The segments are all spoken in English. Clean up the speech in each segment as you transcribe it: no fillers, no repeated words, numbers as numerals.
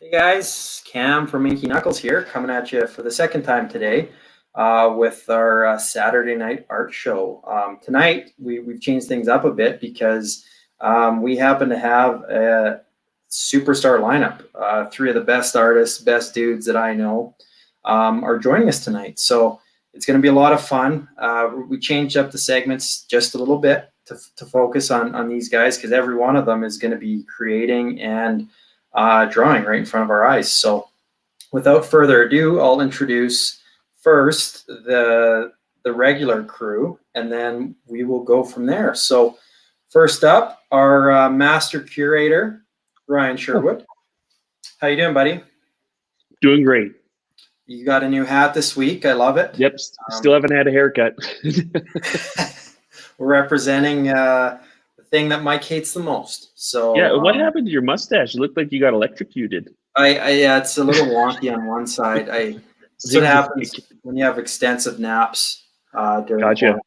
Hey guys, Cam from Inky Knuckles here, coming at you for the second time today with our Saturday night art show. Tonight we've changed things up a bit because we happen to have a superstar lineup. Three of the best artists, best dudes that I know are joining us tonight. So it's going to be a lot of fun. We changed up the segments just a little bit to focus on these guys because every one of them is going to be creating and drawing right in front of our eyes. So without further ado, I'll introduce first the regular crew, and then we will go from there. So first up, our master curator, Ryan Sherwood. How you doing, buddy? Doing great. You got a new hat this week. I love it. Yep. Still haven't had a haircut. We're representing the thing that Mike hates the most. So yeah, what happened to your mustache? It looked like you got electrocuted. Yeah, it's a little wonky on one side. That's what happens when you have extensive naps. Gotcha.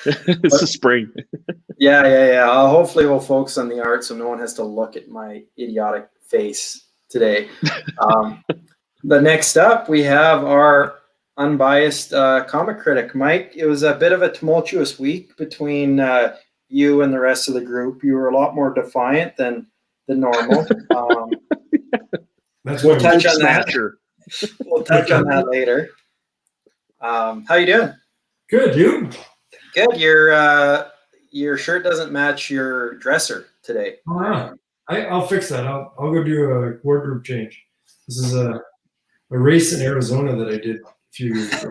It's a spring. Yeah. Hopefully we'll focus on the art so no one has to look at my idiotic face today. The next up, we have our unbiased comic critic, Mike. It was a bit of a tumultuous week between you and the rest of the group. You were a lot more defiant than normal. We'll touch on that. We'll touch on that later. How you doing? Good, you? Good. Your shirt doesn't match your dresser today. I'll fix that. I'll go do a wardrobe change. This is a race in Arizona that I did a few years ago.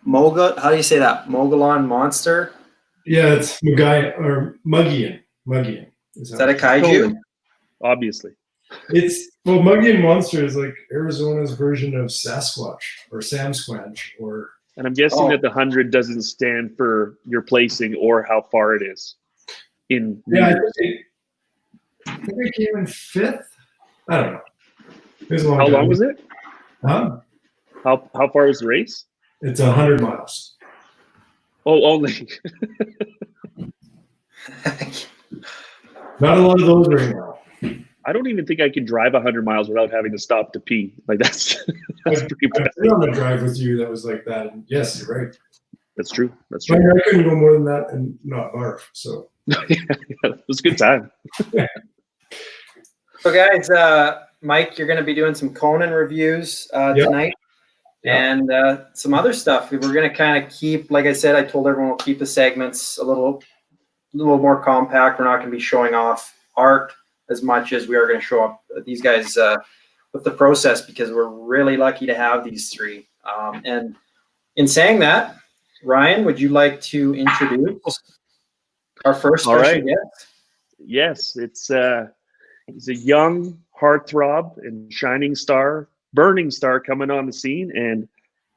How do you say that? Mogollon Monster? Yeah, it's Muggian. Is that a kaiju? Obviously. Muggian Monster is like Arizona's version of Sasquatch or Samsquatch or. And I'm guessing that the 100 doesn't stand for your placing or how far it is. I think I came in 5th. I don't know. How long was it? Huh? How far was the race? It's 100 miles. Oh, only. Not a lot of those right now. I don't even think I can drive 100 miles without having to stop to pee. Like that's pretty bad. I've been on a drive with you that was like that. And yes, you're right. That's true. That's I true. couldn't go more than that and not barf. So it was a good time. So guys, Mike, you're going to be doing some Conan reviews tonight. Yep. And some other stuff. We're going to kind of keep, like I said, I told everyone we'll keep the segments a little more compact. We're not going to be showing off art as much as we are going to show up these guys with the process because we're really lucky to have these three. And in saying that, Ryan, would you like to introduce our first special guest? Yes, he's a young heartthrob and shining star, burning star coming on the scene, and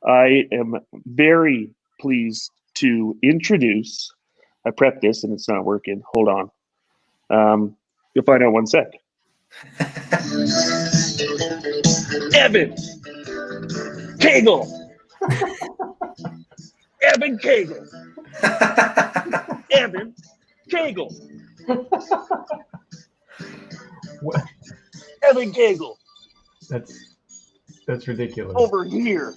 I am very pleased to introduce. I prepped this and it's not working. Hold on. You'll find out one sec. Evan Cagle. Evan Cagle. Evan Cagle. What? Evan Cagle. That's ridiculous. Over here.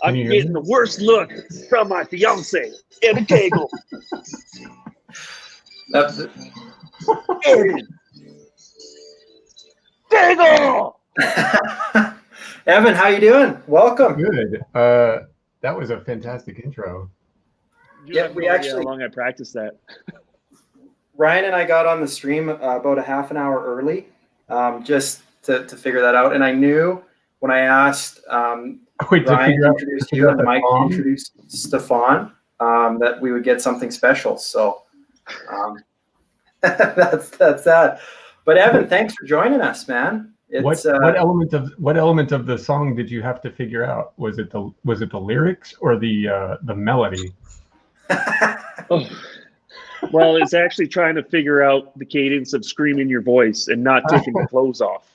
I'm getting the worst look from my fiance, Evan Cagle. Evan Cagle. Evan, how you doing? Welcome. Good. That was a fantastic intro. Yeah, we actually. How long I practiced that? Ryan and I got on the stream about a half an hour early, just to figure that out. And I knew when I asked Ryan to introduce you and Mike to introduce Stefan, that we would get something special. So that's that. But Evan, thanks for joining us, man. What element of the song did you have to figure out? Was it the lyrics or the melody? Well, it's actually trying to figure out the cadence of screaming your voice and not taking the clothes off.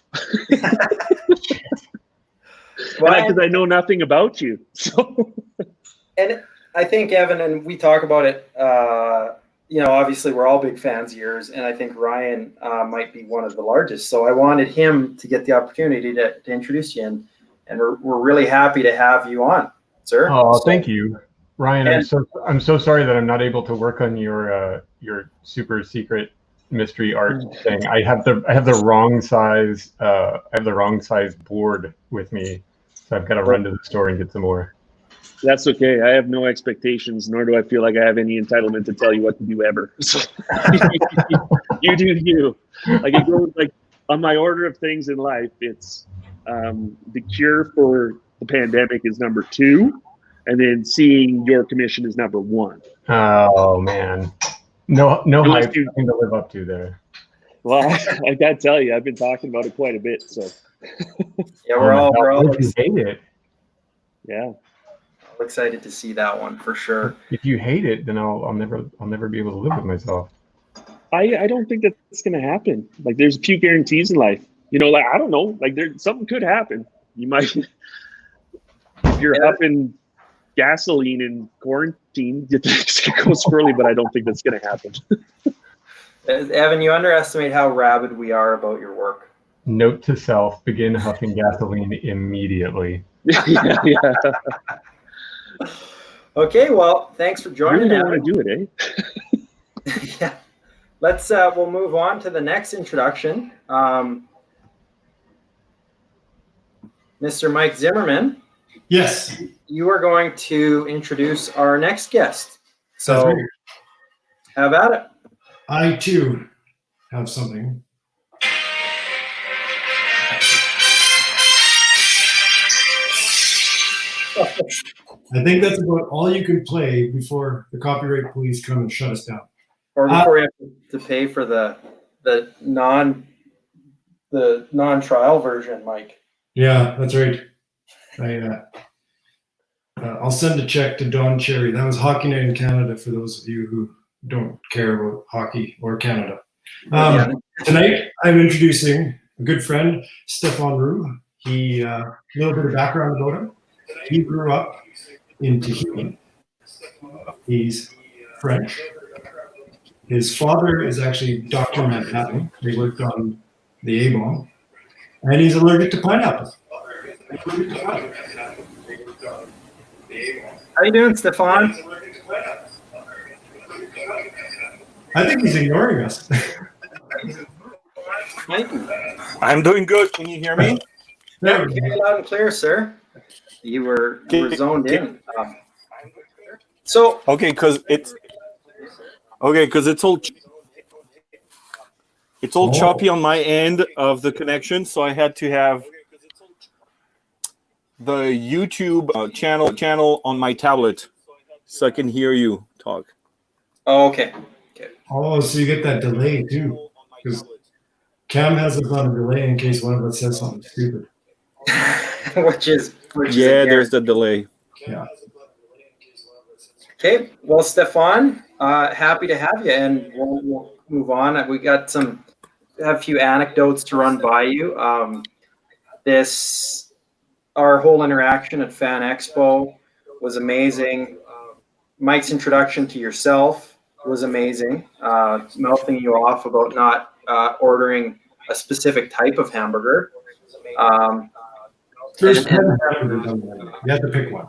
Because I know nothing about you. So. And I think, Evan, and we talk about it obviously we're all big fans of yours, and I think Ryan might be one of the largest. So I wanted him to get the opportunity to introduce you, and we're really happy to have you on, sir. Oh, thank you, Ryan. And- I'm so sorry that I'm not able to work on your super secret mystery art thing. I have the wrong size board with me, so I've got to run to the store and get some more. That's okay. I have no expectations, nor do I feel like I have any entitlement to tell you what to do ever. So you do you. Like it goes like on my order of things in life. It's the cure for the pandemic is number 2, and then seeing your commission is number 1. Oh man, no Unless hype you- thing to live up to there. Well, I gotta tell you, I've been talking about it quite a bit. So Yeah, we're all If you hate it, yeah. excited to see that one for sure. if you hate it, then I'll never be able to live with myself. I don't think that's gonna happen. Like there's a few guarantees in life. Like I don't know. Like something could happen. You might if you're up in gasoline in quarantine, things could go squirrely, but I don't think that's gonna happen. Evan, you underestimate how rabid we are about your work. Note to self: begin huffing gasoline immediately. yeah. Okay, well, thanks for You joining. really want to do it, eh? Yeah. Let's we'll move on to the next introduction. Mr. Mike Zimmerman, Yes. you are going to introduce our next guest. So That's right. have at it. I too have something. I think that's about all you can play before the copyright police come and shut us down. Or before we have to pay for the non-trial version, Mike. Yeah, that's right. I'll send a check to Don Cherry. That was Hockey Night in Canada for those of you who don't care about hockey or Canada. Tonight, I'm introducing a good friend, Stefan Roux. A little bit of background about him. He grew up in Tahiti. He's French. His father is actually Dr. Manhattan. He worked on the A-bomb. And he's allergic to pineapple. How you doing, Stefan? I think he's ignoring us. Thank you. I'm doing good. Can you hear me? Yeah, you're loud and clear, sir. You were zoned in. So Okay, because it's all choppy on my end of the connection, so I had to have the YouTube channel on my tablet so I can hear you talk. oh, okay. Oh, so you get that delay too. Because Cam has us on a delay in case one of us says something stupid. which is Yeah, there's the delay. Yeah. Okay, well, Stefan, happy to have you, and we'll move on. We got have a few anecdotes to run by you. Our whole interaction at Fan Expo was amazing. Mike's introduction to yourself was amazing. Mouthing you off about not ordering a specific type of hamburger. First, you have to pick one.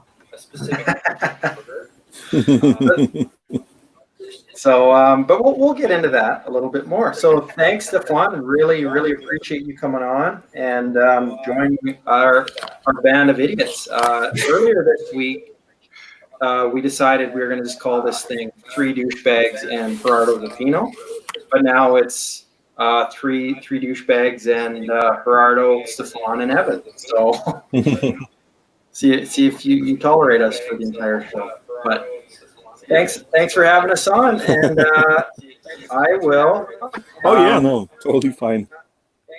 So, but we'll get into that a little bit more. So thanks, Stefan. Really appreciate you coming on and joining our band of idiots. Earlier this week, we decided we were going to just call this thing Three Douchebags and Gerardo Zaffino. But now it's three douchebags and Gerardo, Stefan, and Evan. So see if you tolerate us for the entire show. But thanks for having us on, and I will. No, totally fine.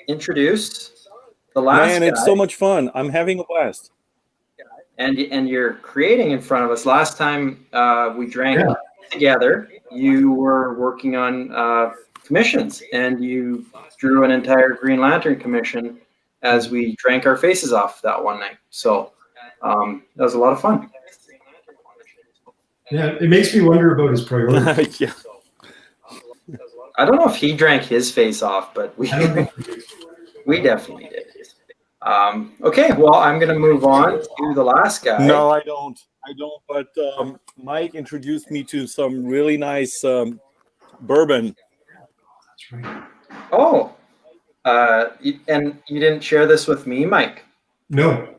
Introduce the last Man, guy. it's so much fun. I'm having a blast. And you're creating in front of us. Last time we drank together, you were working on commissions, and you drew an entire Green Lantern commission as we drank our faces off that one night. So that was a lot of fun. Yeah, it makes me wonder about his priorities. Yeah. I don't know if he drank his face off, but we I don't think we do. we definitely did. Okay, well, I'm going to move on to the last guy. No, I don't. But Mike introduced me to some really nice bourbon. That's right. Oh, and you didn't share this with me, Mike? No.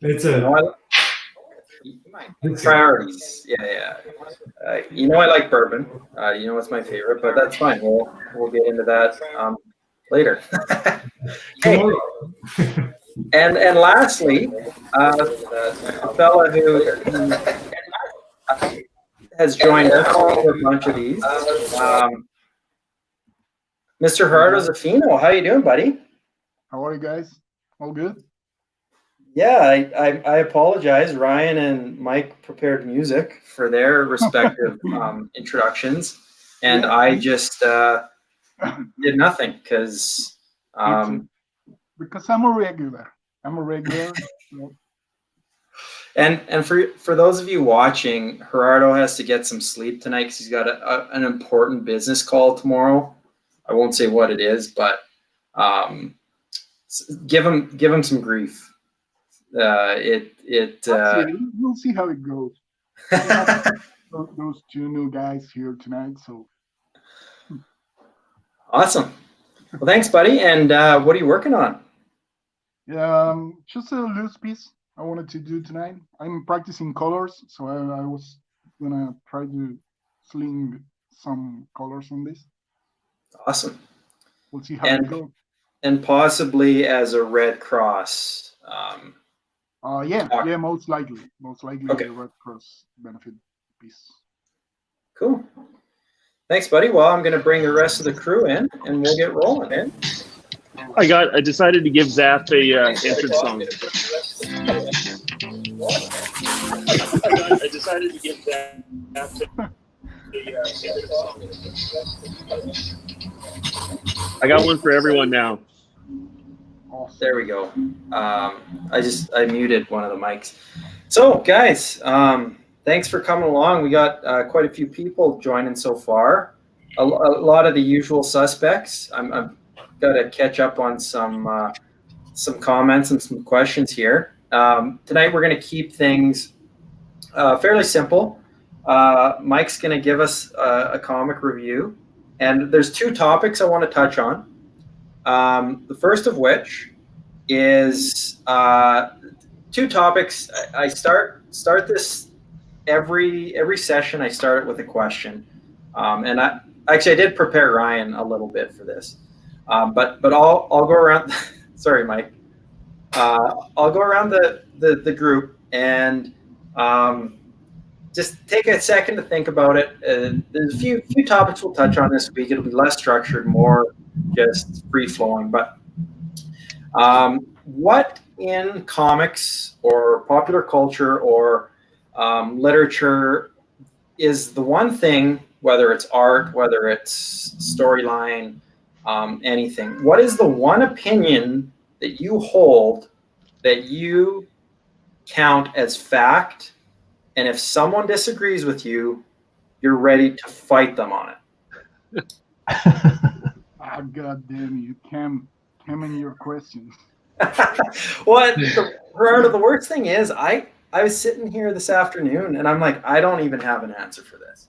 It's a. No, priorities. Yeah. I like bourbon. It's my favorite, but that's fine. We'll get into that later. Hey, and lastly, a fella who has joined us for a bunch of these. Mr. Gerardo Zaffino, how you doing, buddy? How are you guys? All good? Yeah, I apologize. Ryan and Mike prepared music for their respective introductions, and I just did nothing because because I'm a regular. And for those of you watching, Gerardo has to get some sleep tonight because he's got an important business call tomorrow. I won't say what it is, but give him some grief. We'll see how it goes. Those two new guys here tonight, so awesome. Well, thanks, buddy. And what are you working on? Just a loose piece I wanted to do tonight. I'm practicing colors, so I was gonna try to sling some colors on this. Awesome. We'll see how it goes. And possibly as a Red Cross. Yeah, most likely okay. The Red Cross benefit piece. Cool. Thanks, buddy. Well, I'm going to bring the rest of the crew in, and we'll get rolling, man. I decided to give Zaff a entrance song. I decided to give Zaff a entrance song. I got one for everyone now. There we go. I muted one of the mics. So, guys, thanks for coming along. We got quite a few people joining so far. A lot of the usual suspects. I've got to catch up on some comments and some questions here. Tonight we're going to keep things fairly simple. Mike's going to give us a comic review, and there's two topics I want to touch on. The first of which is two topics. I start this every session. I start it with a question, and I did prepare Ryan a little bit for this, but I'll go around. Sorry, Mike. I'll go around the group and just take a second to think about it. There's a few topics we'll touch on this week. It'll be less structured, more just free flowing. But what in comics or popular culture or literature is the one thing, whether it's art, whether it's storyline, anything, what is the one opinion that you hold that you count as fact, and if someone disagrees with you, you're ready to fight them on it? Oh, God damn you, Cam in your questions. Gerardo, the worst thing is I was sitting here this afternoon and I'm like, I don't even have an answer for this.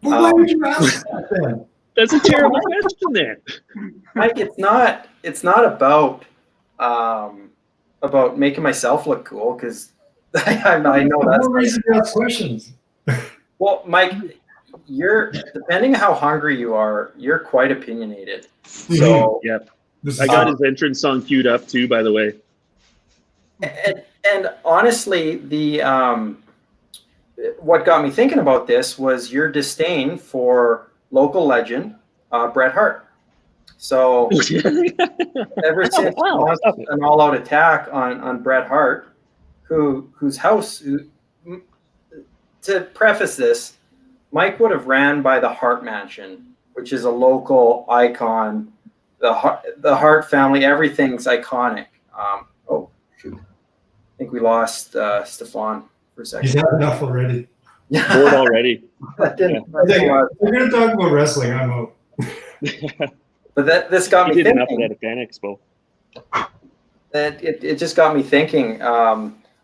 Well, why would you ask that then? That's a terrible question then. Mike, it's not about making myself look cool, because I know that's no reason to ask questions. Well, Mike, you're, depending on how hungry you are, you're quite opinionated. So yep. I got his entrance song queued up too, by the way. And honestly, the what got me thinking about this was your disdain for local legend Bret Hart. So ever since you launched an all-out attack on Bret Hart, whose house, to preface this, Mike would have ran by the Hart Mansion, which is a local icon. The Hart family, everything's iconic. Oh, shoot. I think we lost Stefan for a second. He's had enough already. Bored already. We're going to talk about wrestling. I'm out. But this got You me did enough of thinking. that at Fan Expo. It just got me thinking.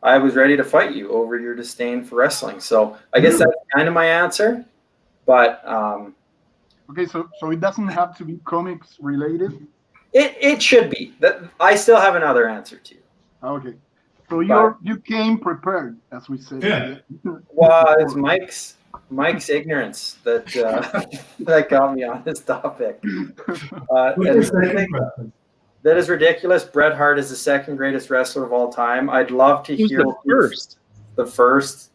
I was ready to fight you over your disdain for wrestling. So I guess that's kind of my answer. But Okay, so it doesn't have to be comics related. it should be. That I still have another answer to. Okay, so But- you came prepared, as we say. Yeah. Well, it's Mike's ignorance that that got me on this topic. What's And your second question? that is ridiculous. Bret Hart is the second greatest wrestler of all time. I'd love to Who's hear the first? The first,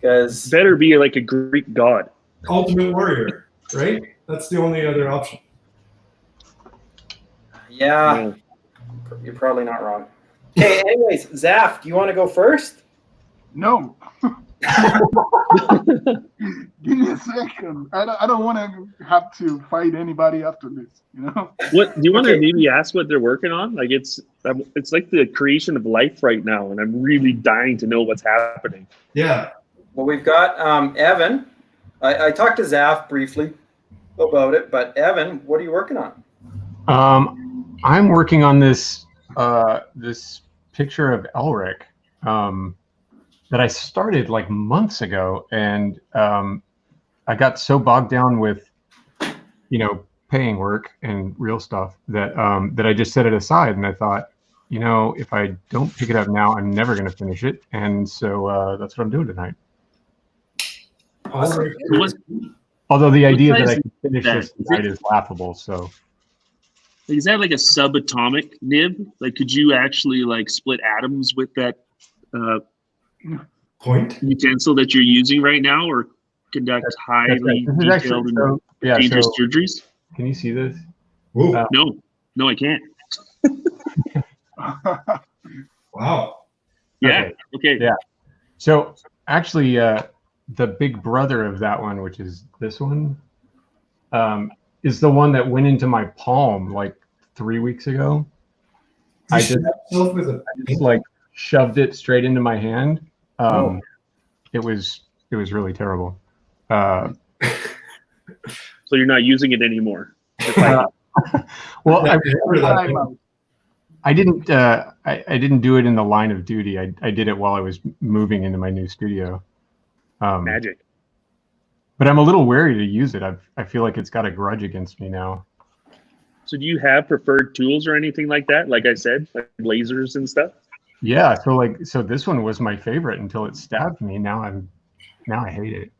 because Better be like a Greek god. Ultimate Warrior, right? That's the only other option. yeah, you're probably not wrong. Okay, anyways, Zaff, do you want to go first? No. Give me a second. I don't want to have to fight anybody after this. You know. What do you want Okay. to maybe ask what they're working on? Like it's like the creation of life right now, and I'm really dying to know what's happening. Yeah. Well, we've got Evan. I talked to Zaff briefly about it, but Evan, what are you working on? I'm working on this this picture of Elric that I started like months ago, and I got so bogged down with, paying work and real stuff that that I just set it aside, and I thought, if I don't pick it up now, I'm never going to finish it, and so that's what I'm doing tonight. Awesome. Although the idea size that I can finish that? this tonight is laughable, so. Like, is that like a subatomic nib? Like, could you actually like split atoms with that Point. utensil that you're using right now, or conduct That's highly right. This is actually detailed and so, yeah. dangerous So surgeries? can you see this? Whoa. No, I can't. Wow. Yeah. Okay. Yeah. So actually, the big brother of that one, which is this one, is the one that went into my palm like 3 weeks ago. You I shot yourself with a just like shoved it straight into my hand. Oh. It was really terrible. So you're not using it anymore. Well, Yeah, remember that thing. I didn't. I didn't do it in the line of duty. I did it while I was moving into my new studio. Magic. But I'm a little wary to use it. I feel like it's got a grudge against me now. So do you have preferred tools or anything like that? Like I said, like lasers and stuff? Yeah. So this one was my favorite until it stabbed me. Now I hate it.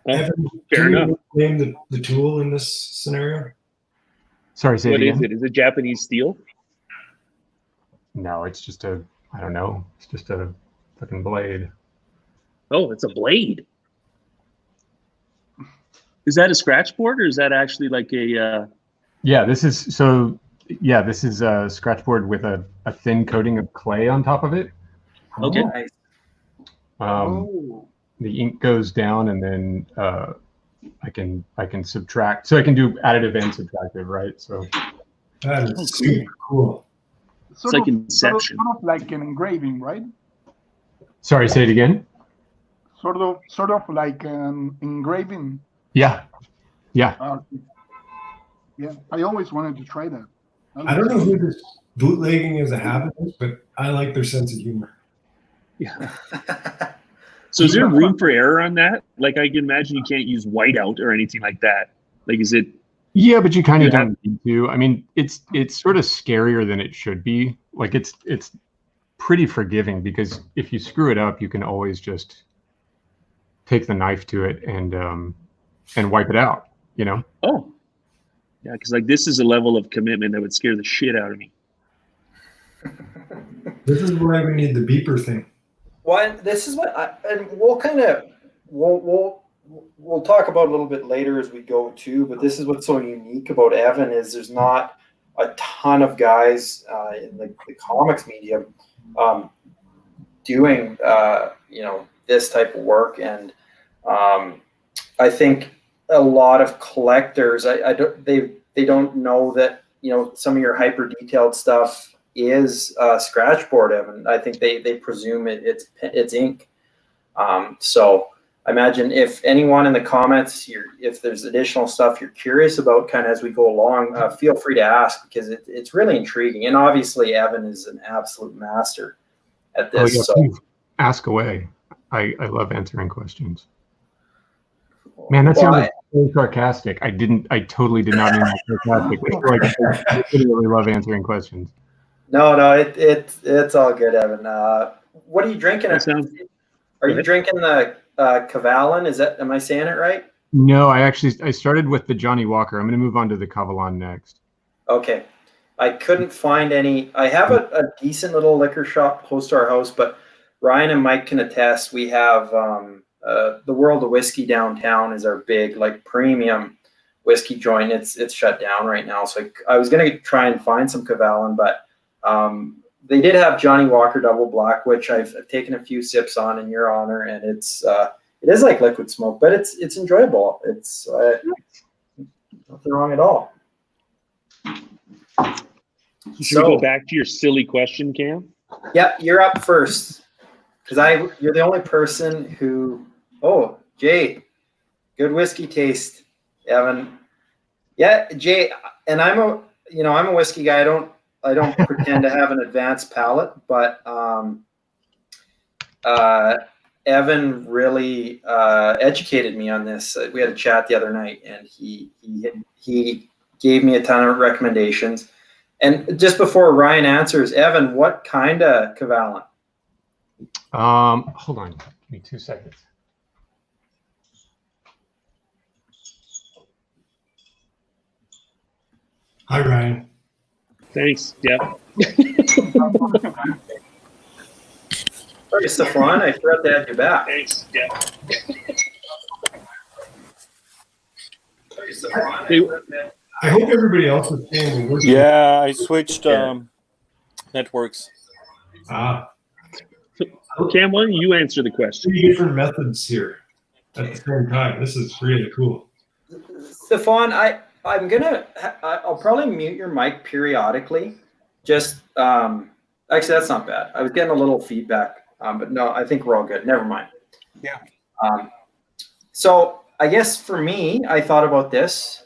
Evan, Fair can enough. you name the tool in this scenario? Sorry, say What it is again. it? Is it Japanese steel? No, it's just a. I don't know. It's just a fucking blade. Oh, it's a blade. Is that a scratch board, or is that actually like a? Yeah, this is so. Yeah, this is a scratch board with a thin coating of clay on top of it. Okay. Nice. The ink goes down, and then I can subtract. So I can do additive and subtractive, right? So That is super cool. It's like Inception. Sort of like an engraving, right? sorry, say it again. Sort of like an engraving. Yeah, yeah. Yeah, I always wanted to try that. I don't know who this bootlegging as a habit is, but I like their sense of humor. Yeah. So is there room for error on that? Like I can imagine you can't use whiteout or anything like that. Like is it? Yeah, but you kind of Yeah. don't need to. I mean, it's sort of scarier than it should be. Like it's pretty forgiving because if you screw it up, you can always just take the knife to it and wipe it out. You know. Oh. Yeah, because like this is a level of commitment that would scare the shit out of me. This is why we need the beeper thing. Well, this is what and we'll talk about a little bit later as we go too. But this is what's so unique about Evan is there's not a ton of guys in the comics media doing this type of work, and I think a lot of collectors they don't know that some of your hyper detailed stuff is scratch board, Evan. I think they presume it's ink. So I imagine if anyone in the comments, if there's additional stuff you're curious about kind of as we go along, feel free to ask, because it's really intriguing. And obviously Evan is an absolute master at this. Yeah, so please ask away. I love answering questions. Man, that sounded so sarcastic. I totally did not mean that sarcastic. I really love answering questions. No, it's all good, Evan. What are you drinking? Are you drinking the Cagle? Am I saying it right? No, I started with the Johnny Walker. I'm going to move on to the Cagle next. Okay. I couldn't find any. I have a decent little liquor shop close to our house, but Ryan and Mike can attest. We have the World of Whiskey downtown is our big, like, premium whiskey joint. It's shut down right now. So I was going to try and find some Cagle, but they did have Johnny Walker Double Black, which I've taken a few sips on in your honor, and it is like liquid smoke, but it's enjoyable. It's nothing wrong at all. Should we go back to your silly question, Cam? Yeah, you're up first, because you're the only person who. Oh, Jay, good whiskey taste, Evan. Yeah, Jay, and I'm a whiskey guy. I don't pretend to have an advanced palate, but Evan really educated me on this. We had a chat the other night, and he gave me a ton of recommendations. And just before Ryan answers, Evan, what kind of Cagle? Hold on, give me 2 seconds. Hi, Ryan. Thanks. Yeah. Sorry, Stefan, I forgot to add you back. Thanks. Yeah. Sorry, Stefan. I hope everybody else is staying and working. Yeah, I switched networks. So Cam, why don't you answer the question? 3 different methods here at the same time. This is really cool. Stefan, I'll probably mute your mic periodically. Just actually, that's not bad. I was getting a little feedback, but no, I think we're all good. Never mind. Yeah. So I guess for me, I thought about this,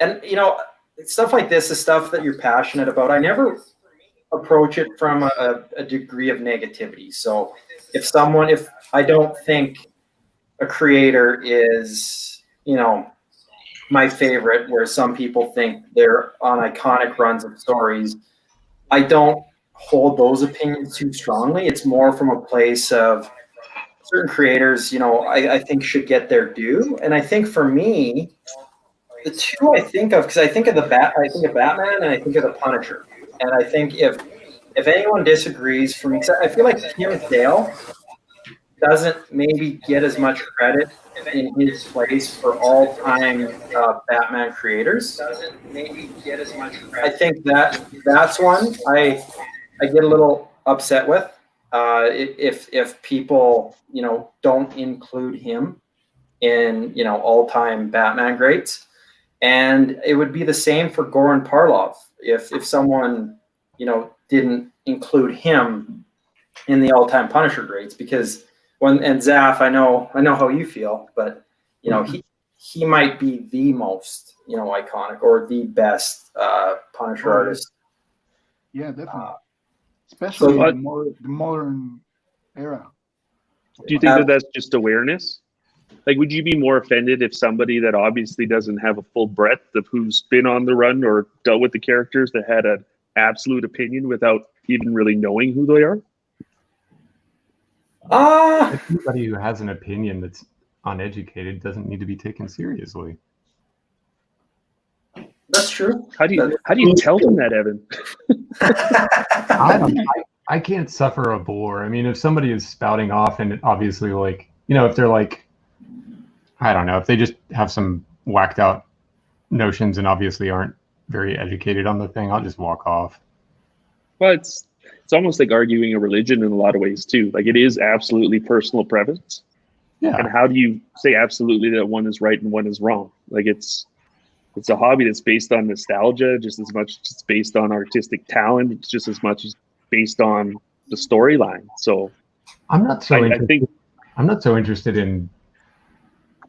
and stuff like this is stuff that you're passionate about. I never approach it from a degree of negativity. So if I don't think a creator is, my favorite, where some people think they're on iconic runs of stories, I don't hold those opinions too strongly. It's more from a place of certain creators, I think should get their due. And I think for me, the two I think of, because I think of Batman and I think of the Punisher. And I think if anyone disagrees from me, I feel like Tim Sale doesn't maybe get as much credit in his place for all-time Batman creators. I think that's one I get a little upset with if people don't include him in all-time Batman greats, and it would be the same for Goran Parlov if someone didn't include him in the all-time Punisher greats, because and Zaff, I know how you feel, but he might be the most iconic or the best Punisher artist. Yeah, definitely. Especially So, the modern era. Do you think that that's just awareness? Like, would you be more offended if somebody that obviously doesn't have a full breadth of who's been on the run or dealt with the characters that had an absolute opinion without even really knowing who they are? Anybody who has an opinion that's uneducated doesn't need to be taken seriously. That's true. How do you tell them that, Evan? I can't suffer a bore. I mean, if somebody is spouting off and obviously if they're like, I don't know, if they just have some whacked out notions and obviously aren't very educated on the thing, I'll just walk off. Well, it's almost like arguing a religion in a lot of ways too. Like, it is absolutely personal preference. Yeah. And how do you say absolutely that one is right and one is wrong? Like, it's a hobby that's based on nostalgia just as much as it's based on artistic talent. It's just as much as based on the storyline. So I'm not so interested in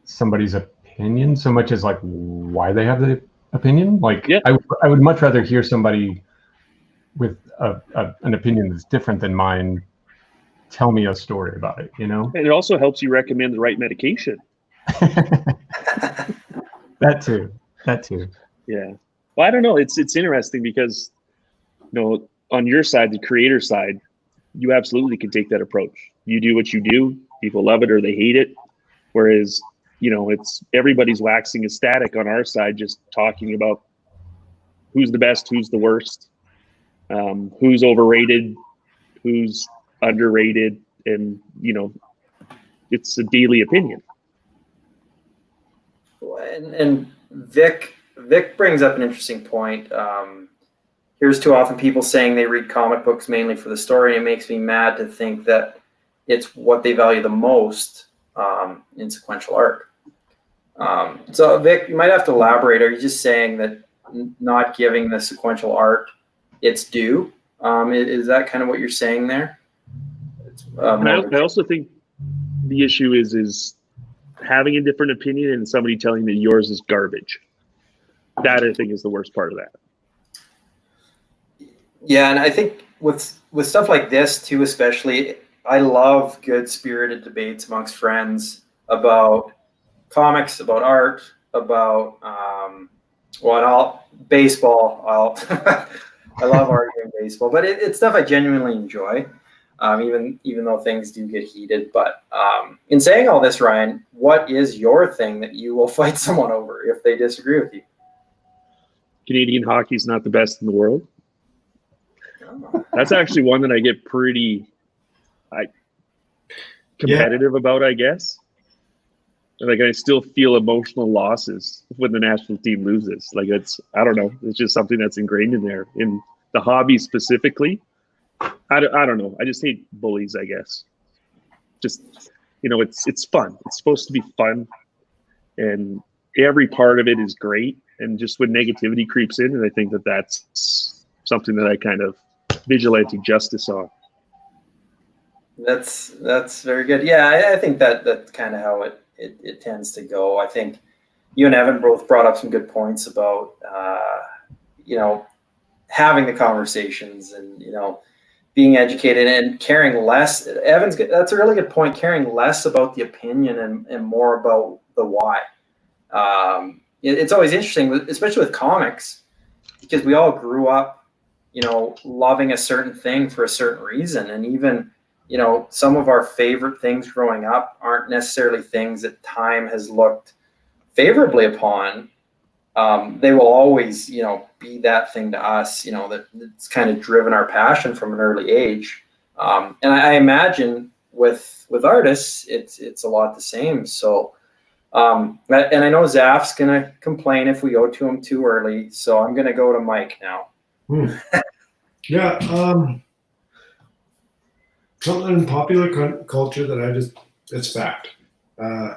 somebody's opinion so much as like why they have the opinion. Like Yeah. I would much rather hear somebody with an opinion that's different than mine tell me a story about it, you know? And it also helps you recommend the right medication. That too. Yeah. Well, I don't know. It's interesting because, on your side, the creator side, you absolutely can take that approach. You do what you do. People love it or they hate it. Whereas, it's everybody's waxing ecstatic on our side, just talking about who's the best, who's the worst, who's overrated, who's underrated, and it's a daily opinion. And Vic brings up an interesting point. Here's too often people saying they read comic books mainly for the story. It makes me mad to think that it's what they value the most in sequential art. So Vic, you might have to elaborate. Are you just saying that not giving the sequential art its due? Is that kind of what you're saying there? And I also think the issue is having a different opinion and somebody telling that yours is garbage. That I think is the worst part of that. Yeah, and I think with stuff like this too, especially, I love good spirited debates amongst friends about comics, about art, about baseball. I love arguing baseball, but it's stuff I genuinely enjoy. Even though things do get heated. But in saying all this, Ryan, what is your thing that you will fight someone over if they disagree with you? Canadian hockey is not the best in the world. Oh. That's actually one that I get pretty competitive about, I guess. Like I still feel emotional losses when the national team loses. Like I don't know. It's just something that's ingrained in there. In the hobby specifically, I don't know. I just hate bullies, I guess. Just, it's fun. It's supposed to be fun. And every part of it is great. And just when negativity creeps in, and I think that's something that I kind of vigilante justice on. That's very good. Yeah, I think that's kind of how it tends to go. I think you and Evan both brought up some good points about, having the conversations and, being educated and caring less. That's a really good point. Caring less about the opinion and more about the why. It's always interesting, especially with comics, because we all grew up, loving a certain thing for a certain reason. And even, some of our favorite things growing up aren't necessarily things that time has looked favorably upon. They will always, be that thing to us, that's kind of driven our passion from an early age. And I imagine with artists, it's a lot the same. So, and I know Zaff's going to complain if we go to him too early. So I'm going to go to Mike now. Yeah. Something in popular culture that it's fact. I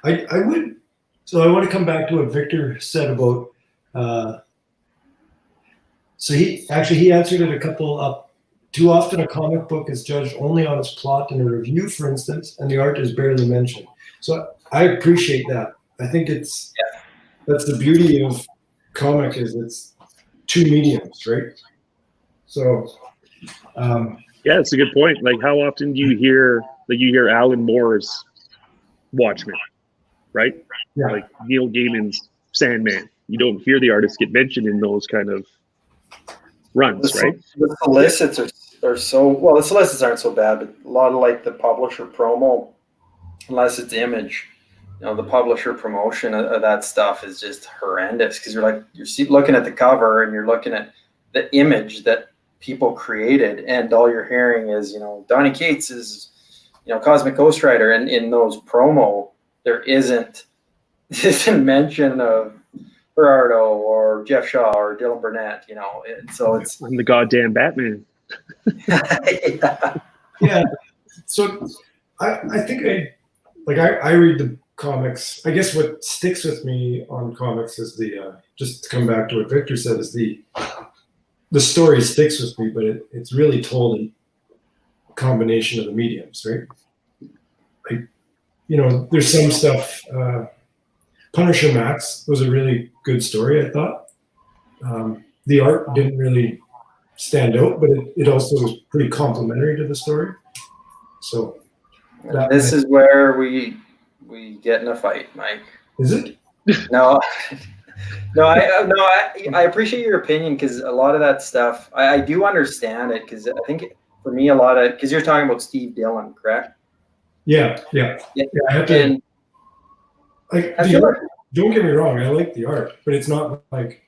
want to come back to what Victor said about, so he answered it a couple up. Too often a comic book is judged only on its plot in a review, for instance, and the art is barely mentioned. So I appreciate that. I think that's the beauty of comic is it's two mediums, right? So, yeah, it's a good point. Like how often do you hear Alan Moore's Watchmen, right? Yeah. Like Neil Gaiman's Sandman. You don't hear the artists get mentioned in those kind of runs, right? The solicits are so well. The solicits aren't so bad, but a lot of like the publisher promo, unless it's Image, the publisher promotion of that stuff is just horrendous because you're looking at the cover and you're looking at the image that people created, and all you're hearing is Donny Cates is Cosmic Ghost Rider, and in those promo there isn't mention of Gerardo or Jeff Shaw or Dylan Burnett, and so it's I'm the goddamn Batman. Yeah. So I think I read the comics. I guess what sticks with me on comics is the just to come back to what Victor said is the story sticks with me, but it's really told in a combination of the mediums, right? there's some stuff. Punisher Max was a really good story, I thought. The art didn't really stand out, but it also was pretty complimentary to the story. So this is where we get in a fight, Mike. Is it? No, I appreciate your opinion because a lot of that stuff I do understand it because I think for me a lot of because you're talking about Steve Dillon, correct? Yeah. I have to. And Like the art, don't get me wrong, I like the art, but it's not like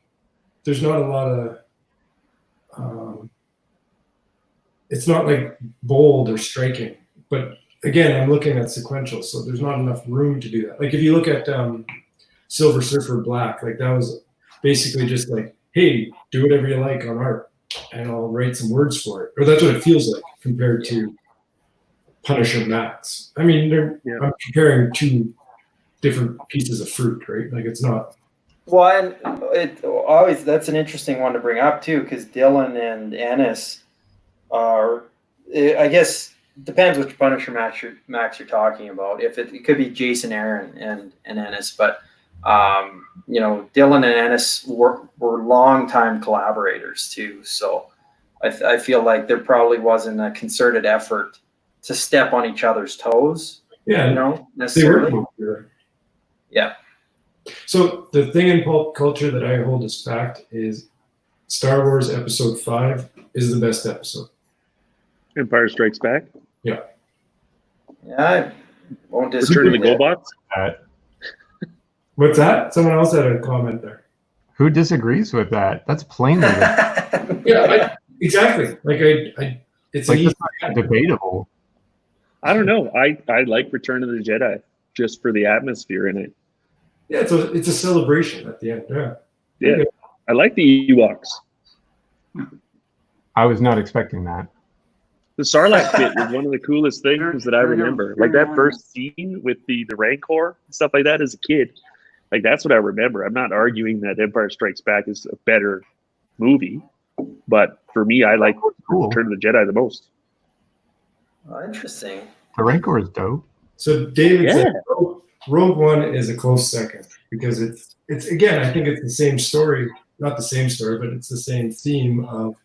there's not a lot of. It's not like bold or striking, but again, I'm looking at sequential, so there's not enough room to do that. Like if you look at Silver Surfer Black, like that was basically just like, hey, do whatever you like on art, and I'll write some words for it, or that's what it feels like compared to Punisher Max. I mean, I'm comparing two different pieces of fruit, right? Like it's not. Well, and it always that's an interesting one to bring up too, because Dillon and Ennis are, I guess, depends which Punisher Max you're talking about. If it could be Jason Aaron and Ennis, but Dillon and Ennis were longtime collaborators too. So I feel like there probably wasn't a concerted effort to step on each other's toes. Yeah, necessarily. Yeah. So the thing in pulp culture that I hold as fact is Star Wars Episode 5 is the best episode. Empire Strikes Back. Yeah. Yeah, I won't disagree. Return of the GoBots. What's that? Someone else had a comment there. Who disagrees with that? That's plainly exactly. Like it's like not debatable. I don't know. I like Return of the Jedi just for the atmosphere in it. Yeah, it's a celebration at the end. Yeah. I like the Ewoks. I was not expecting that. The Sarlacc pit was one of the coolest things that I remember. Like that first scene with the Rancor and stuff like that as a kid. Like that's what I remember. I'm not arguing that Empire Strikes Back is a better movie, but for me, I like Return of the Jedi the most. Oh, interesting. The Rancor is dope. So David said Rogue One is a close second because it's again, I think it's the same story, not the same story, but it's the same theme of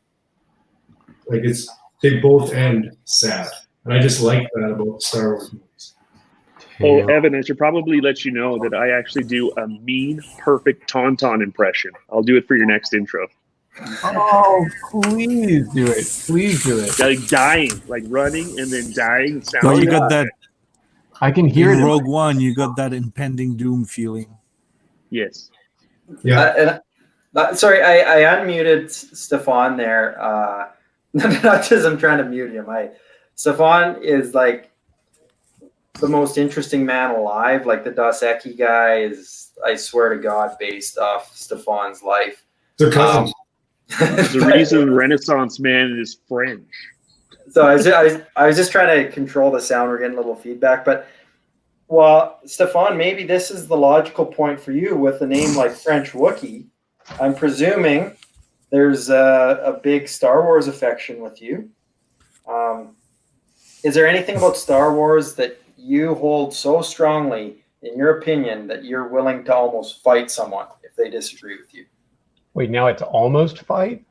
like they both end sad. And I just like that about the Star Wars movies. Oh, Evan, I should probably let you know that I actually do a mean, perfect Tauntaun impression. I'll do it for your next intro. Oh, please do it. Please do it. Like dying, like running and then dying. Oh, you got that. I can hear in it. Rogue One, you got that impending doom feeling. Yes. Yeah. Sorry, I unmuted Stefan there. Not because I'm trying to mute him. Stefan is like the most interesting man alive. Like the Dos Equis guy is, I swear to God, based off Stefan's life. They're cousins. The reason Renaissance man is French. So I was just trying to control the sound. We're getting a little feedback, but well, Stefan, maybe this is the logical point for you with a name like French Wookiee. I'm presuming there's a big Star Wars affection with you. Is there anything about Star Wars that you hold so strongly, in your opinion, that you're willing to almost fight someone if they disagree with you? Wait, now it's almost fight?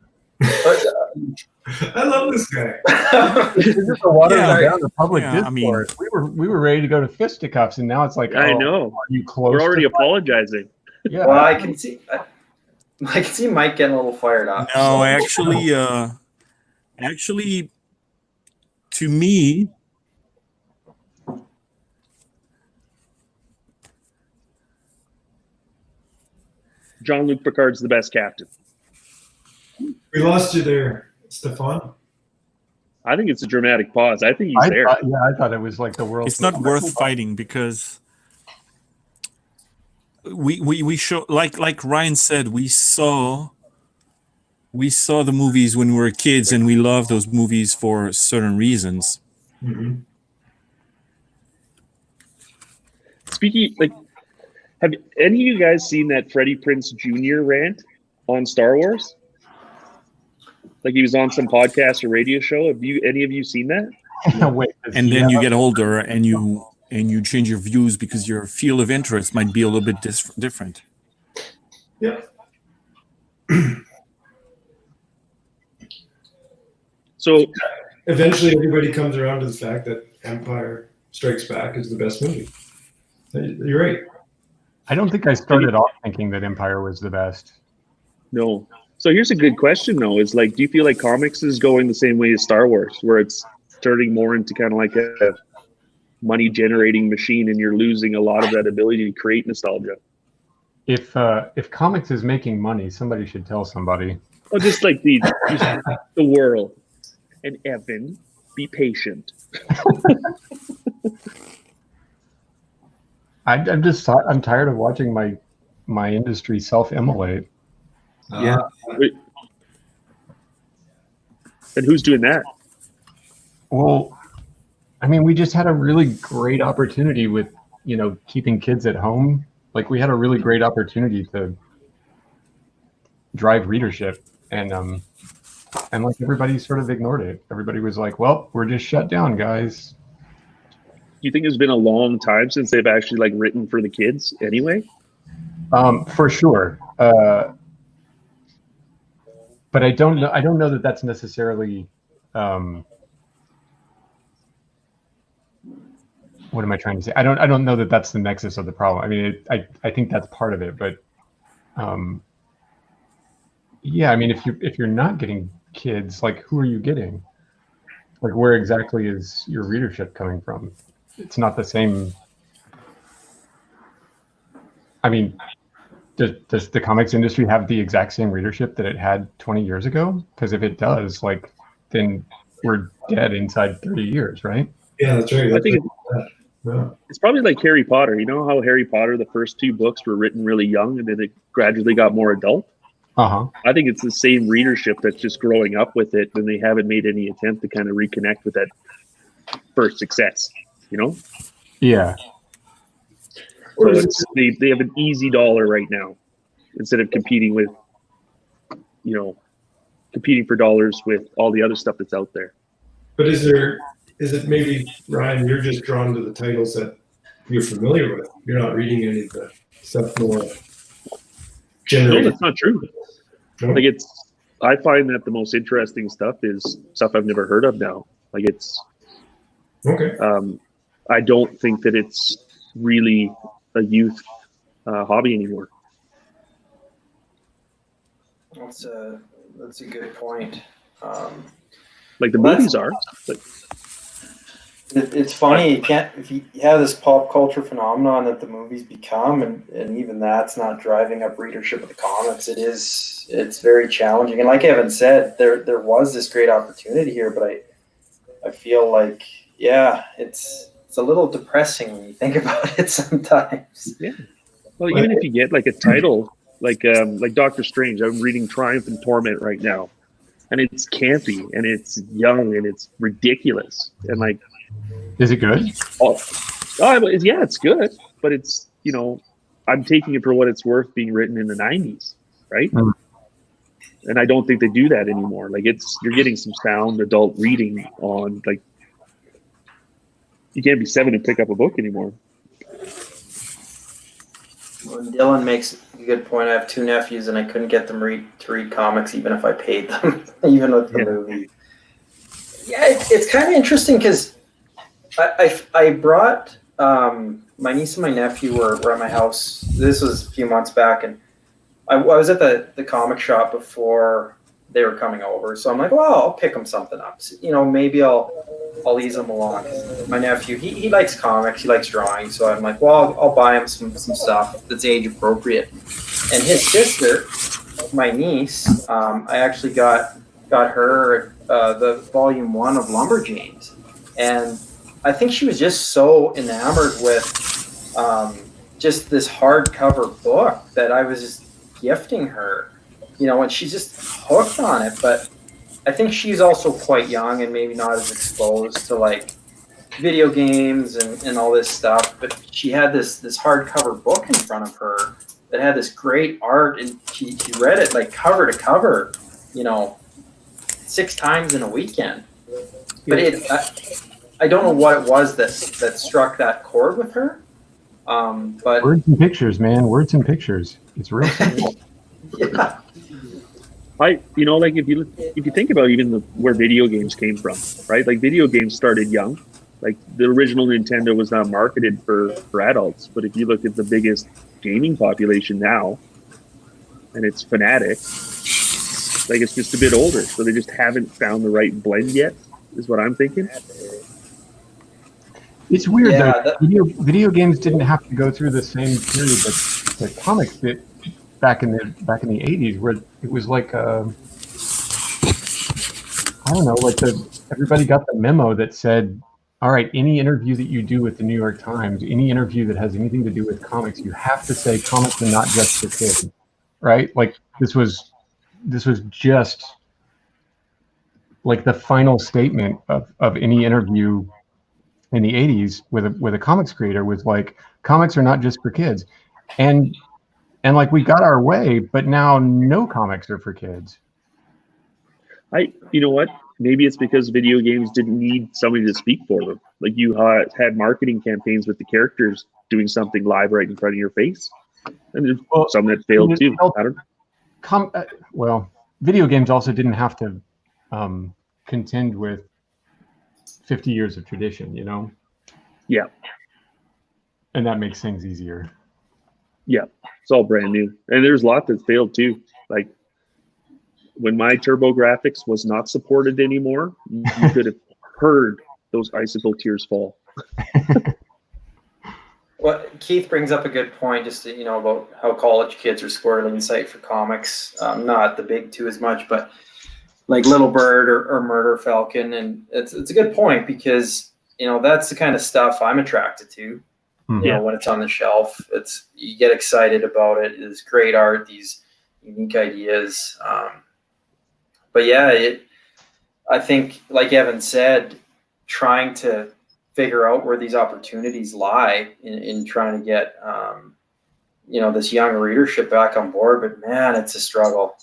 I love this guy. The water down the public discourse. I mean, we were ready to go to fisticuffs, and now it's like, I know. Are you close? We're already apologizing. Yeah. Well, I can see Mike getting a little fired up. No, actually, to me, Jean-Luc Picard's the best captain. We lost you there, Stefan. I think it's a dramatic pause. I think he's there. I thought it was like the world. it's not worth fighting because we show like Ryan said, we saw the movies when we were kids, and we love those movies for certain reasons. Mm-hmm. Speaking, like, have any of you guys seen that Freddie Prinze Jr. rant on Star Wars? Like he was on some podcast or radio show. Have any of you seen that? Wait, And then you get older and you and you change your views because your field of interest might be a little bit different. Yeah. So Eventually, everybody comes around to the fact that Empire Strikes Back is the best movie. You're right. I don't think I started off thinking that Empire was the best. no. So here's a good question though: is like, do you feel like comics is going the same way as Star Wars, where it's turning more into kind of like a money generating machine, and you're losing a lot of that ability to create nostalgia? If comics is making money, somebody should tell somebody. Oh, just like the world. And Evan, be patient. I'm tired of watching my industry self-immolate. Yeah. And who's doing that? Well, I mean, we just had a really great opportunity with, keeping kids at home. Like, we had a really great opportunity to drive readership, and like everybody sort of ignored it. Everybody was like, "Well, we're just shut down, guys." Do you think it's been a long time since they've actually like written for the kids anyway? For sure. But I don't know that that's necessarily. What am I trying to say? I don't know that that's the nexus of the problem. I mean, I think that's part of it, but yeah, I mean, if you're not getting kids, like, who are you getting? Like, where exactly is your readership coming from? It's not the same. I mean, does the comics industry have the exact same readership that it had 20 years ago? Because if it does, like, then we're dead inside 30 years, right? Yeah, that's right. I think Yeah. it's probably like Harry Potter. You know how Harry Potter, the first 2 books were written really young, and then it gradually got more adult? Uh-huh. I think it's the same readership that's just growing up with it, and they haven't made any attempt to kind of reconnect with that first success, Yeah. So they have an easy dollar right now instead of competing for dollars with all the other stuff that's out there. But is it maybe, Ryan, you're just drawn to the titles that you're familiar with? You're not reading any of the stuff more generally? No, that's not true. No? Like, I find that the most interesting stuff is stuff I've never heard of now. Like, it's Okay. I don't think that it's really a youth hobby anymore. That's a good point. Like, the Well, movies are, but It's funny, if you have this pop culture phenomenon that the movies become, and even that's not driving up readership of the comics. It's very challenging. And like Evan said, there was this great opportunity here, but I feel like, yeah, it's a little depressing when you think about it sometimes. yeah. Well, even if you get like a title like Doctor Strange, I'm reading Triumph and Torment right now, and it's campy and it's young and it's ridiculous, and like, Is it good? Yeah, it's good, but it's, I'm taking it for what it's worth, being written in the 90s, right? Mm. And I don't think they do that anymore. Like, you're getting some sound adult reading on, like, you can't be 7 and pick up a book anymore. Well, Dylan makes a good point. I have 2 nephews, and I couldn't get them to read comics even if I paid them, even with the movie. Yeah, it's kind of interesting because I brought my niece and my nephew were at my house. This was a few months back, and I was at the comic shop before they were coming over. So I'm like, well, I'll pick them something up. So, maybe I'll ease them along. My nephew, he likes comics, he likes drawing. So I'm like, well, I'll buy him some stuff that's age appropriate. And his sister, my niece, I actually got her the volume 1 of Lumberjanes, and I think she was just so enamored with just this hardcover book that I was just gifting her, and she's just hooked on it. But I think she's also quite young and maybe not as exposed to like video games and all this stuff. But she had this hardcover book in front of her that had this great art, and she read it like cover to cover, 6 times in a weekend. But I don't know what it was that struck that chord with her. But Words and pictures, man. Words and pictures. It's real simple. yeah, Like if you think about even where video games came from, right? Like video games started young. Like the original Nintendo was not marketed for adults, but if you look at the biggest gaming population now, and it's fanatics, like it's just a bit older, so they just haven't found the right blend yet, is what I'm thinking. It's weird Yeah, though. Video games didn't have to go through the same period that comics did back in the 80s, where it was like I don't know, like everybody got the memo that said, all right, any interview that you do with the New York Times, any interview that has anything to do with comics, you have to say comics are not just for kids, right? Like this was just like the final statement of any interview in the 80s with a comics creator was like, comics are not just for kids. And like we got our way, but now no comics are for kids. You know what? Maybe it's because video games didn't need somebody to speak for them. Like you had marketing campaigns with the characters doing something live right in front of your face. And there's some that failed too. I don't well, video games also didn't have to contend with 50 years of tradition, you know? Yeah. And that makes things easier. Yeah. It's all brand new. And there's a lot that failed too. Like when my TurboGrafx was not supported anymore, you could have heard those icicle tears fall. well, Keith brings up a good point, just about how college kids are squirreling sight for comics. Not the big two as much, but like Little Bird or Murder Falcon, and it's a good point because that's the kind of stuff I'm attracted to. When it's on the shelf, you get excited about it. It's great art, these unique ideas. But yeah, I think, like Evan said, trying to figure out where these opportunities lie in trying to get this young readership back on board. But man, it's a struggle.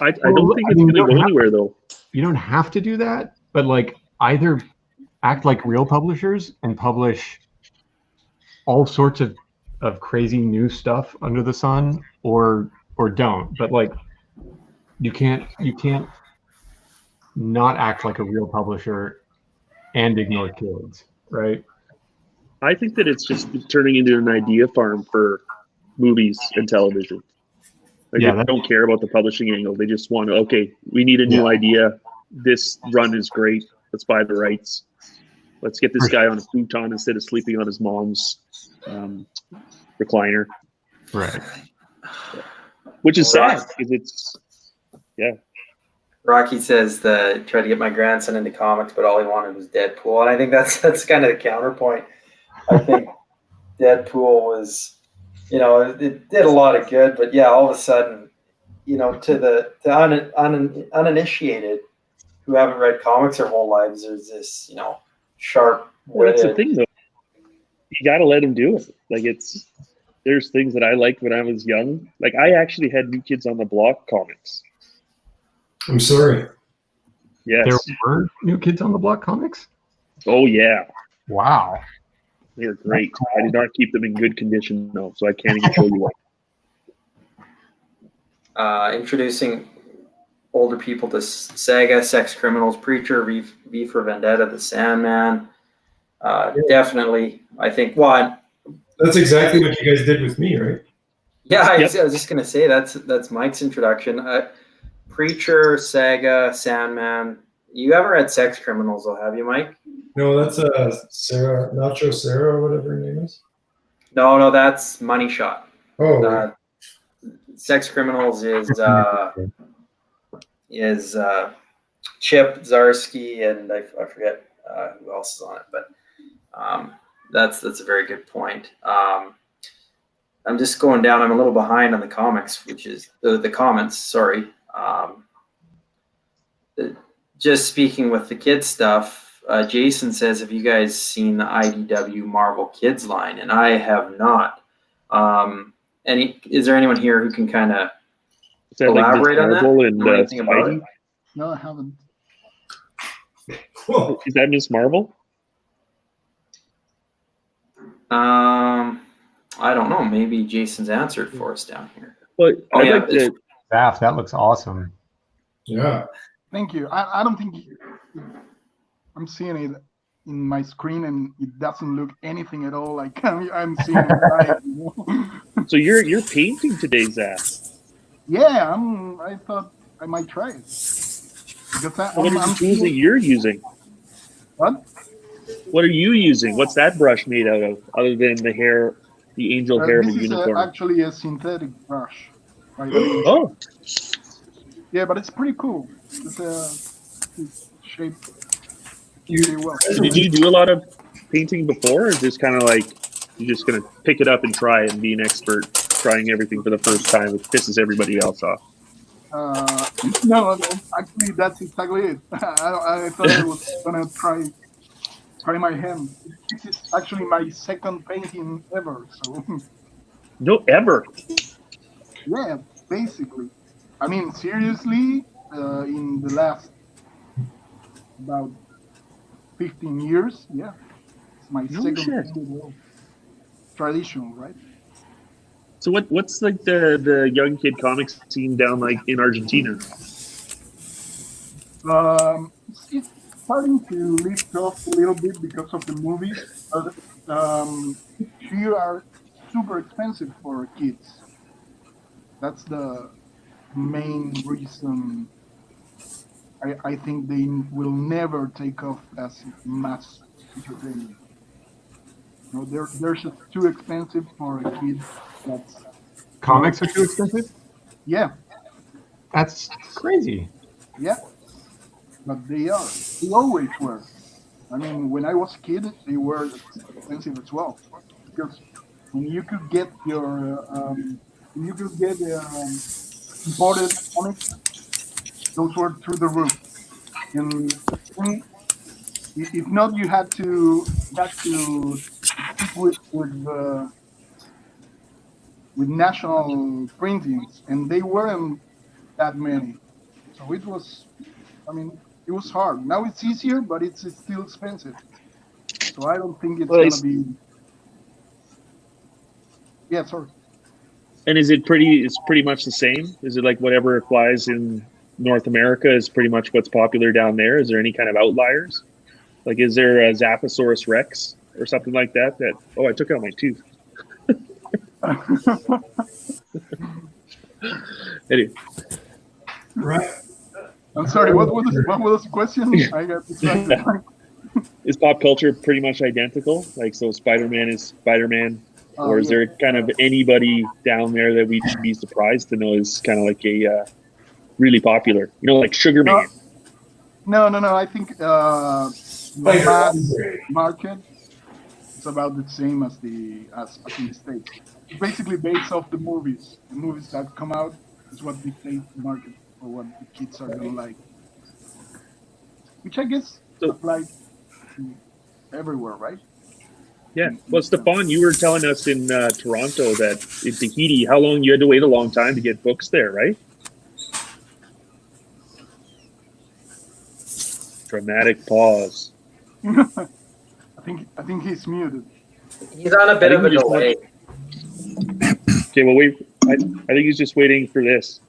I don't think it's going to go anywhere though. You don't have to do that, but like either act like real publishers and publish all sorts of crazy new stuff under the sun, or don't. But like you can't not act like a real publisher and ignore kids, right? I think that it's just turning into an idea farm for movies and television. Like they don't care about the publishing angle. They just want to, okay, we need a new idea. This run is great. Let's buy the rights. Let's get this guy on a futon instead of sleeping on his mom's recliner. Right. Which is sad because it's, Rocky says that tried to get my grandson into comics, but all he wanted was Deadpool. And I think that's kind of the counterpoint. I think Deadpool was, it did a lot of good, but yeah, all of a sudden, to uninitiated who haven't read comics their whole lives, there's this, sharp. Well, that's the thing though. You got to let him do it. Like there's things that I liked when I was young. Like I actually had New Kids on the Block comics. I'm sorry. Yes. There were New Kids on the Block comics? Oh yeah. Wow. They're great. I did not keep them in good condition though, so I can't even show you what. Introducing older people to Saga, Sex Criminals, Preacher, V for Vendetta, The Sandman. Definitely, I think. Well, that's exactly what you guys did with me, right? Yeah, I was just gonna say that's Mike's introduction. Preacher, Saga, Sandman. You ever read Sex Criminals, though, have you, Mike? No, that's Sarah, Nacho Sarah, or whatever her name is. No, that's Money Shot. Oh. Sex Criminals is Chip Zdarsky, and I forget who else is on it, but that's a very good point. I'm just going down. I'm a little behind on the comics, which is the comments. Sorry. Just speaking with the kids stuff, Jason says, have you guys seen the IDW Marvel Kids line? And I have not. Is there anyone here who can kind of elaborate on that? Know anything about it? No, I haven't. Is that Miss Marvel? I don't know. Maybe Jason's answered for us down here. Well, Oh, I'd yeah, like to. Zaf, that looks awesome. Yeah. Thank you. I don't think I'm seeing it in my screen, and it doesn't look anything at all like I'm seeing it live. You know? So you're painting today, Zaf. Yeah, I thought I might try it because What are the I'm tools that you're using? What? What are you using? What's that brush made out of, other than the hair, the angel hair of a This is unicorn? actually a synthetic brush. Right? I mean, Oh, yeah, but it's pretty cool. It's shaped pretty well. did you do a lot of painting before, or is this kind of like you're just gonna pick it up and try it and be an expert, trying everything for the first time, which pisses everybody else off? No, actually, that's exactly it. I thought I was gonna try my hand. This is actually my second painting ever. So No, ever. yeah, basically. I mean, seriously, in the last about 15 years, yeah, it's my No second shit. painting. Traditional, right? So what's like the young kid comics scene down like in Argentina? It's starting to lift off a little bit because of the movies, but here are super expensive for kids. That's the main reason. I think they will never take off as mass entertainment. No, they're just too expensive for a kid. That's Comics are too expensive? yeah, That's crazy. yeah, but they are. They always were. I mean, when I was a kid, they were expensive as well because when you could get imported comics, those were through the roof. And if not, you had to stick with national printings, and they weren't that many. So it was, I mean, it was hard. Now it's easier, but it's still expensive. So I don't think it's Well, gonna be. Yeah, sorry. And is it pretty? It's pretty much the same. Is it like whatever applies in North America is pretty much what's popular down there? Is there any kind of outliers? Like, is there a Zaphosaurus Rex or something like that? That I took out my tooth. Anyway, Right. I'm sorry. What was the question? I got distracted. is pop culture pretty much identical? Like, so Spider-Man is Spider-Man, or is there kind of anybody down there that we should be surprised to know is kind of like a really popular? You know, like Sugar Man. No. I think the mass market is about the same as as in the States. It's basically based off the movies. The movies that come out is what dictate the market for what the kids are gonna like. Which I guess applies to everywhere, right? Yeah. Well, Stefan, you were telling us in Toronto that in Tahiti, how long you had to wait a long time to get books there, right? Dramatic pause. I think he's muted. He's on a bit of a delay. Okay, well, I think he's just waiting for this.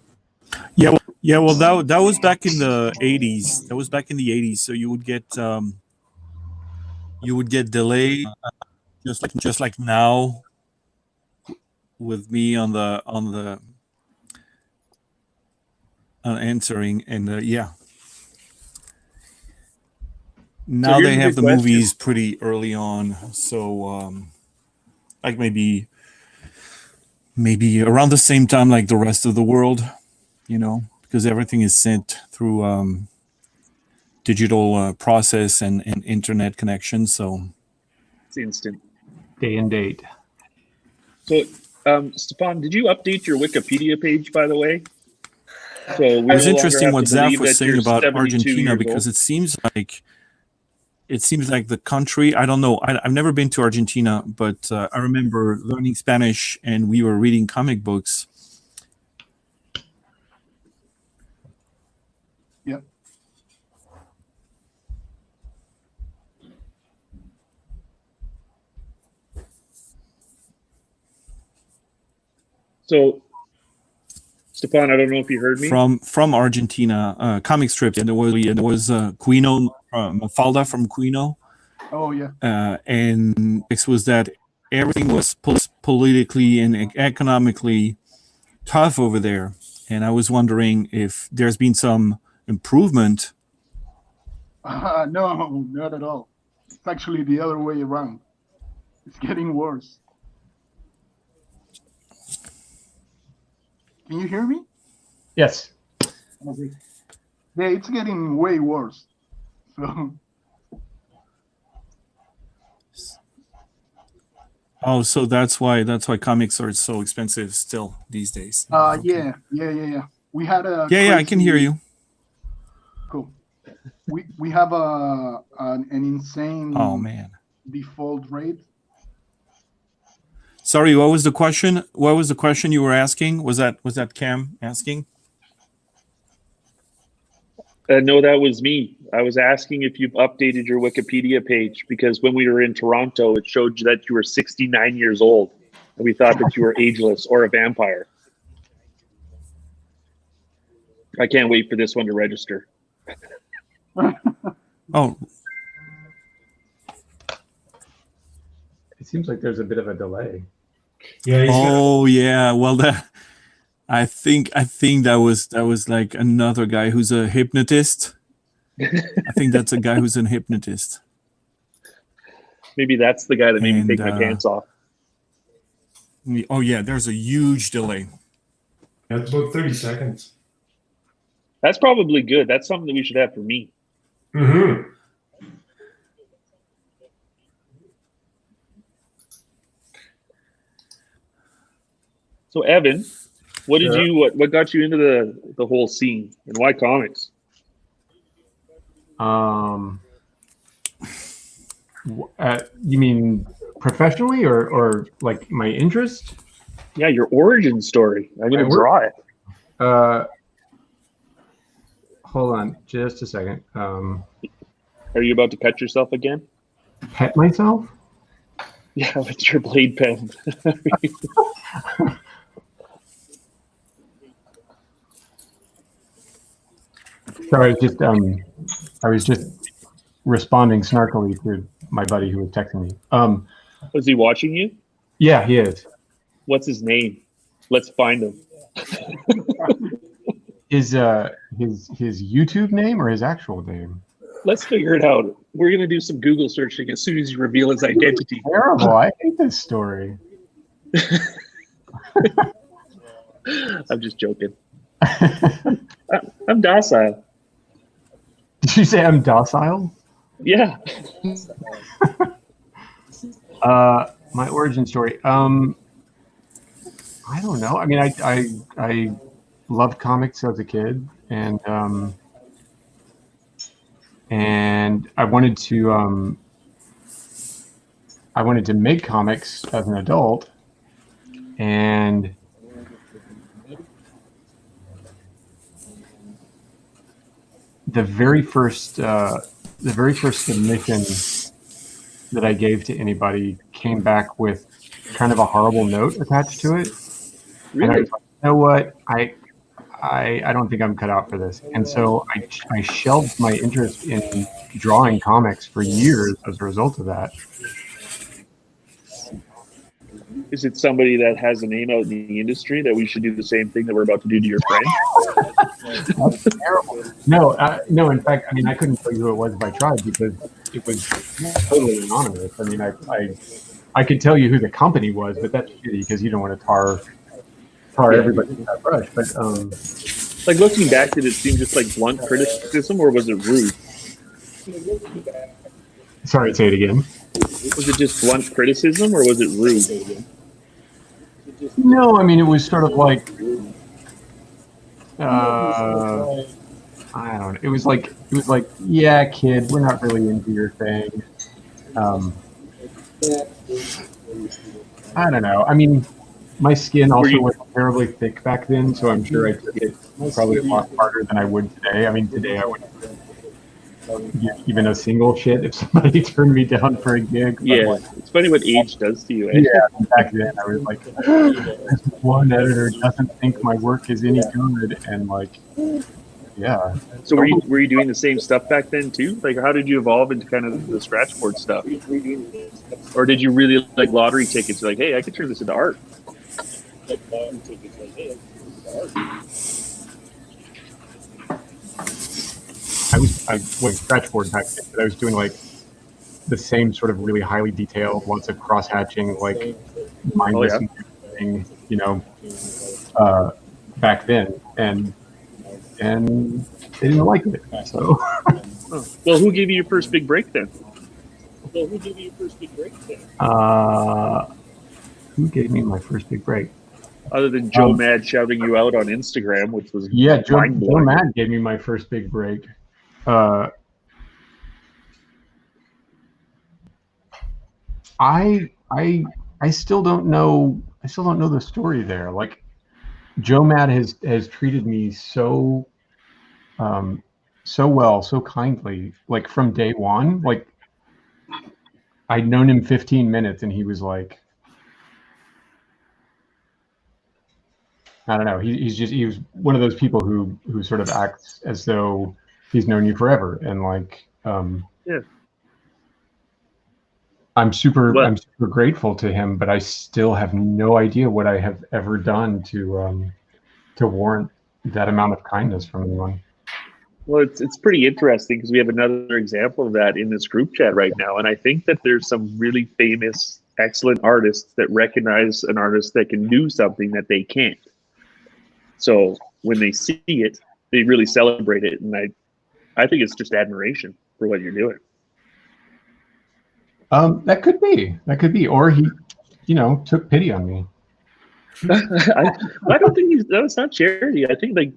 Yeah, well, that was back in the 80s. That was back in the 80s. So you would get delay, just like now with me on the answering, and yeah. Now they have the movies pretty early on, so like maybe around the same time like the rest of the world, you know, because everything is sent through digital process and internet connection. So It's instant. Day and date. So, Stefan, did you update your Wikipedia page, by the way? So it was interesting what Zaf was saying about Argentina, because it seems like the country, I don't know, I've never been to Argentina, but I remember learning Spanish and we were reading comic books. Yeah. So, Stefan, I don't know if you heard me. From Argentina, comic strips, and there was Quino, Mafalda from Quino. Oh yeah. And this was that everything was politically and economically tough over there, and I was wondering if there's been some improvement. No, not at all. It's actually the other way around. It's getting worse. Can you hear me? Yes. Okay. Yeah, it's getting way worse. So. Oh, so that's why comics are so expensive still these days. Okay. Yeah. We had a I can hear you. Cool. We have an insane default rate. Sorry, what was the question? What was the question you were asking? Was that Cam asking? No, that was me. I was asking if you've updated your Wikipedia page, because when we were in Toronto, it showed that you were 69 years old, and we thought that you were ageless or a vampire. I can't wait for this one to register. Oh. It seems like there's a bit of a delay. Yeah. Well, I think that was like another guy who's a hypnotist. I think that's a guy who's a hypnotist. Maybe that's the guy that made me take my pants off. Oh yeah, there's a huge delay. That's about 30 seconds. That's probably good. That's something that we should have for me. Mm-hmm. So Evan, what got you into the whole scene, and why comics? You mean professionally or like my interest? Yeah, your origin story. I'm gonna draw it. Hold on just a second. Are you about to pet yourself again? Pet myself? Yeah, with your blade pen. So I was just responding snarkily to my buddy who was texting me. Was he watching you? Yeah, he is. What's his name? Let's find him. His YouTube name or his actual name? Let's figure it out. We're gonna do some Google searching as soon as you reveal his identity. Terrible! I hate this story. I'm just joking. I'm docile. Did you say I'm docile? Yeah. My origin story. I don't know. I mean, I loved comics as a kid, and I wanted to make comics as an adult, and the very first submission that I gave to anybody came back with kind of a horrible note attached to it. Really? And I was like, you know what? I don't think I'm cut out for this. And so I shelved my interest in drawing comics for years as a result of that. Is it somebody that has a name out in the industry that we should do the same thing that we're about to do to your friend? That's terrible. No. In fact, I mean, I couldn't tell you who it was if I tried because it was totally anonymous. I mean, I could tell you who the company was, but that's shitty because you don't want to tar everybody with that brush. But like looking back, did it seem just like blunt criticism, or was it rude? Sorry, say it again. Was it just blunt criticism, or was it rude? No, I mean, it was sort of like, I don't know. It was like, yeah, kid, we're not really into your thing. I don't know. I mean, my skin also wasn't terribly thick back then, so I'm sure I took it probably a lot harder than I would today. I mean, today I wouldn't even a single shit if somebody turned me down for a gig. But Yeah, like, it's funny what age does to you. Eh? yeah, back then I was like, this one editor doesn't think my work is any good, and like, yeah. So were you doing the same stuff back then too? Like, how did you evolve into kind of the scratchboard stuff? Or did you really like lottery tickets? You're like, hey, I could turn this into art. I was scratchboard back then, but I was doing like the same sort of really highly detailed, lots of cross hatching, like mindless, thing, you know, back then, and they didn't like it. So, well, who gave you your first big break then? who gave me my first big break? Other than Joe Mad shouting you out on Instagram, which was Joe Mad gave me my first big break. I still don't know. I still don't know the story there. Like, Joe Mad has treated me so well, so kindly, like from day one. Like, I'd known him 15 minutes and he was like, I don't know. He was one of those people who sort of acts as though he's known you forever. And like, yeah. I'm super grateful to him, but I still have no idea what I have ever done to warrant that amount of kindness from anyone. Well, it's pretty interesting because we have another example of that in this group chat right now. And I think that there's some really famous, excellent artists that recognize an artist that can do something that they can't. So when they see it, they really celebrate it. And I think it's just admiration for what you're doing. That could be. Or he, took pity on me. I don't think that's not charity. I think like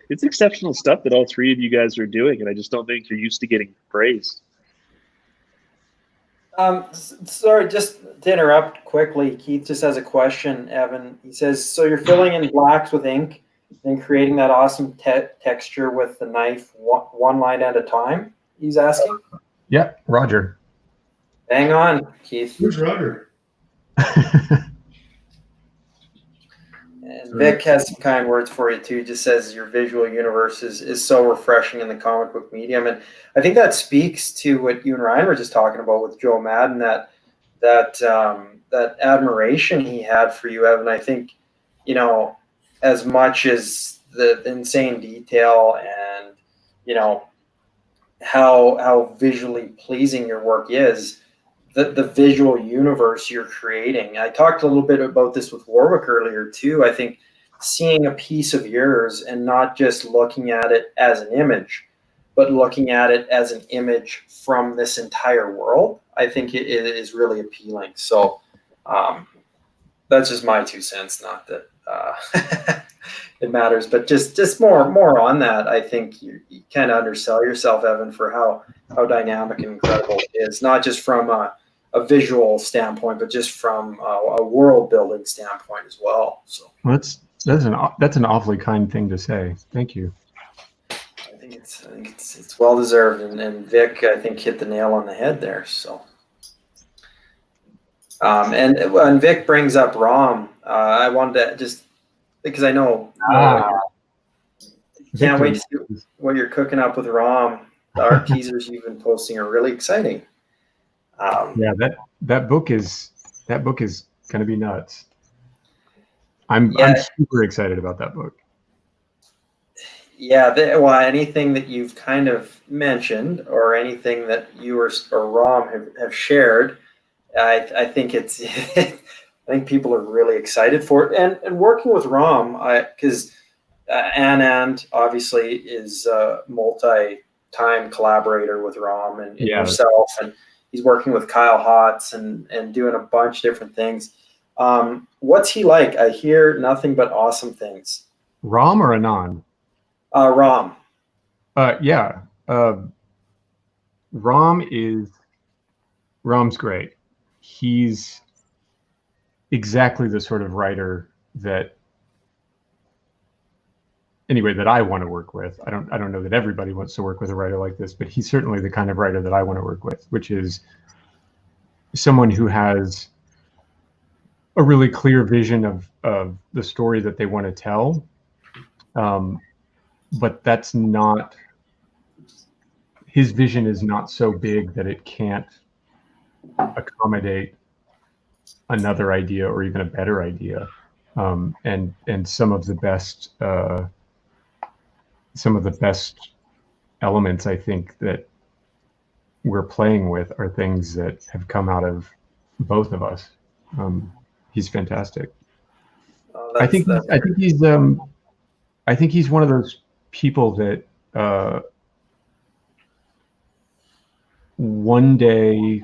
it's exceptional stuff that all three of you guys are doing, and I just don't think you're used to getting praise. Sorry, just to interrupt quickly. Keith just has a question, Evan. He says, so you're filling in blacks with ink and creating that awesome texture with the knife one line at a time? He's asking. Yeah, Roger. Hang on, Keith. Who's Roger? And Vic has some kind words for you too. Just says your visual universe is so refreshing in the comic book medium, and I think that speaks to what you and Ryan were just talking about with Joe Madden. That admiration he had for you, Evan. I think, as much as the insane detail and how visually pleasing your work is. The visual universe you're creating. I talked a little bit about this with Warwick earlier too. I think seeing a piece of yours and not just looking at it as an image, but looking at it as an image from this entire world, I think it is really appealing. So that's just my 2 cents. Not that it matters, but just more on that. I think you kind of undersell yourself, Evan, for how dynamic and incredible it is, not just from a visual standpoint, but just from a world building standpoint as well. So that's an awfully kind thing to say. Thank you. I think it's well deserved, and Vic, I think, hit the nail on the head there. So, and Vic brings up Rom. I wanted to just because I know can't wait to see what you're cooking up with Rom. The art teasers you've been posting are really exciting. Yeah, that book is going to be nuts. I'm super excited about that book. Yeah, anything that you've kind of mentioned or anything that you or Rom have shared, I think it's I think people are really excited for it. And working with Rom, because Anand obviously is a multi-time collaborator with Rom and yourself, and he's working with Kyle Hotz and doing a bunch of different things. What's he like? I hear nothing but awesome things. Rom or Anand? Rom. Yeah. Rom's great. He's exactly the sort of writer that anyway, that I want to work with. I don't know that everybody wants to work with a writer like this, but he's certainly the kind of writer that I want to work with, which is someone who has a really clear vision of the story that they want to tell. But that's not, his vision is not so big that it can't accommodate another idea or even a better idea. And some of the best elements I think that we're playing with are things that have come out of both of us. He's fantastic. I think he's one of those people that one day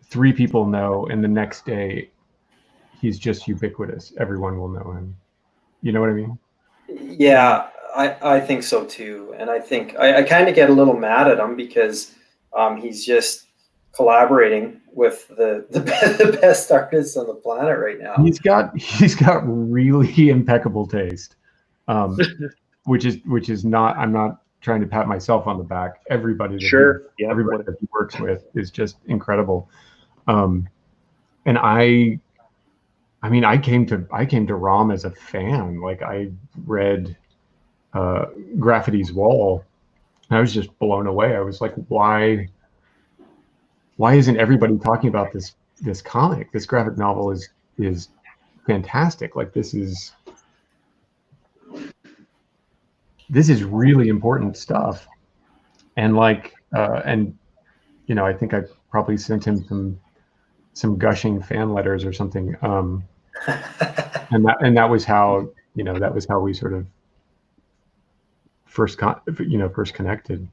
3 people know, and the next day he's just ubiquitous. Everyone will know him. You know what I mean? Yeah, I think so too. And I think I kind of get a little mad at him because he's just collaborating with the best artists on the planet right now. He's got really impeccable taste, which is not. I'm not trying to pat myself on the back. Everybody that he works with is just incredible. And I mean, I came to ROM as a fan. Like, I read Graffiti's Wall, and I was just blown away. I was like, why isn't everybody talking about this comic? This graphic novel is fantastic. Like, this is really important stuff. And like, and you know, I think I probably sent him some gushing fan letters or something. And that was how, you know, that was how we sort of first connected.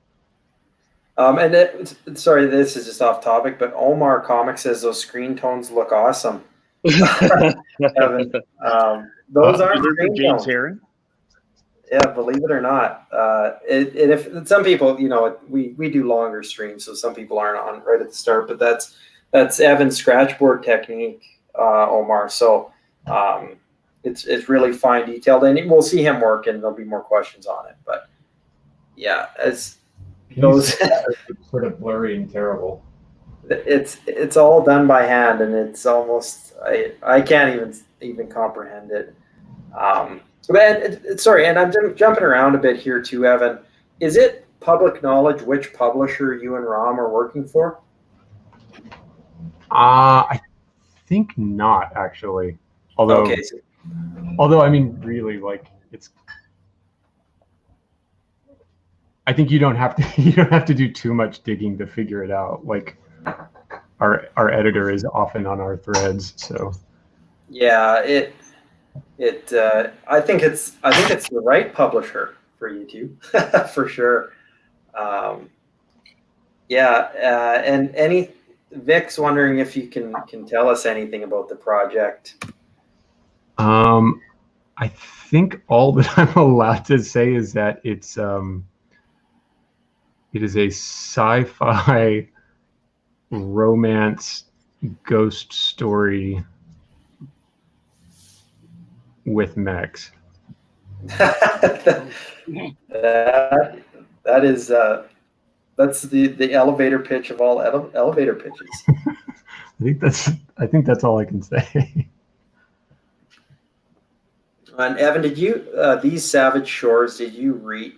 Sorry, this is just off topic, but Omar Comics says those screen tones look awesome. Evan, those aren't screen James tones. Herron. Yeah, believe it or not. If some people, you know, we do longer streams, so some people aren't on right at the start, but that's Evan's scratchboard technique, Omar. So it's really fine detailed, and we'll see him work, and there'll be more questions on it. But yeah, as those sort of blurry and terrible. It's all done by hand, and it's almost I can't even comprehend it. Sorry, and I'm jumping around a bit here too, Evan. Is it public knowledge which publisher you and Rom are working for? I think not, actually. Although I mean, really, like, I think you don't have to do too much digging to figure it out. Like, our editor is often on our threads, so yeah, I think it's the right publisher for you two, for sure. And Vic's wondering if you can tell us anything about the project. I think all that I'm allowed to say is that it is a sci-fi romance ghost story with mechs. That's the elevator pitch of all elevator pitches. I think that's all I can say. And Evan, did you These Savage Shores? Did you read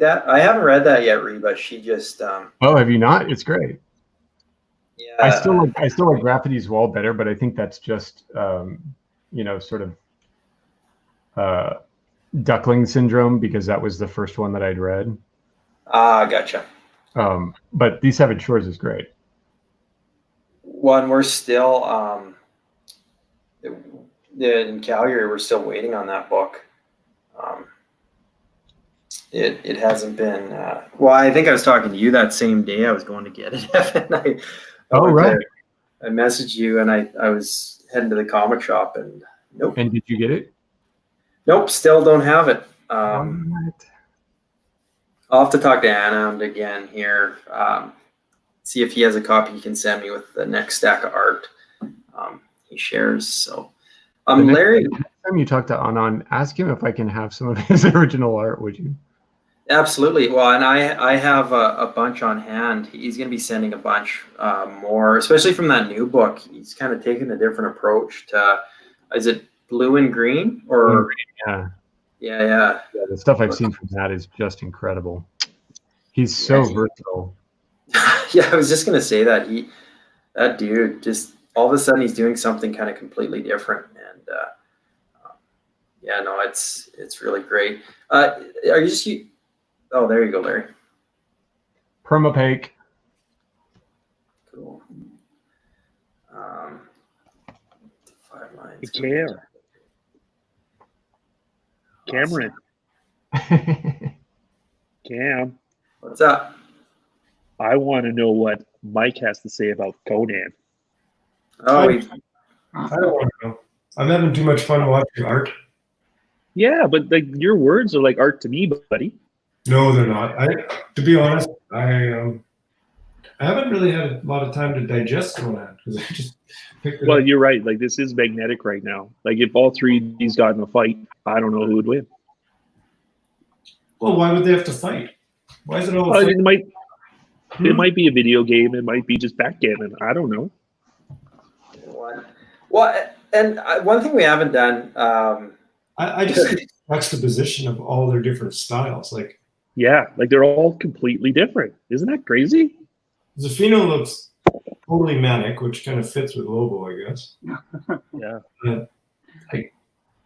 that? I haven't read that yet, Reba. She just. Oh, have you not? It's great. Yeah. I still like Graffiti's Wall better, but I think that's just sort of Duckling syndrome, because that was the first one that I'd read. Gotcha. But These Savage Shores is great. One, we're still in Calgary. We're still waiting on that book. It hasn't been. Well, I think I was talking to you that same day I was going to get it. Right. I messaged you, and I was heading to the comic shop, and nope. And did you get it? Nope, still don't have it. What? I'll have to talk to Anand again here. See if he has a copy he can send me with the next stack of art he shares. So, Larry, time you talk to Anand, ask him if I can have some of his original art, would you? Absolutely. Well, and I have a bunch on hand. He's going to be sending a bunch more, especially from that new book. He's kind of taken a different approach to, is it blue and green or? Yeah. Yeah. The stuff I've seen from that is just incredible. He's so versatile. Yeah, I was just going to say that that dude, just all of a sudden he's doing something kind of completely different. And yeah, no, it's really great. Are you just, oh, there you go, Larry. Permapaque. Cool. 5 lines. Cameron. Cam. What's up? I want to know what Mike has to say about Conan. Oh, I don't want to know. I'm having too much fun watching art. Yeah, but like your words are like art to me, buddy. No, they're not. To be honest, I haven't really had a lot of time to digest Conan because I just picked it Well, up. you're right. Like this is magnetic right now. Like if all three of these got in a fight, I don't know who would win. Well, why would they have to fight? Why is it all? Well, it might be a video game. It might be just backgammon. I don't know. Well, and one thing we haven't done. I just think juxtaposition of all their different styles. Like, yeah, like they're all completely different. Isn't that crazy? Zaffino looks totally manic, which kind of fits with Lobo, I guess. Yeah.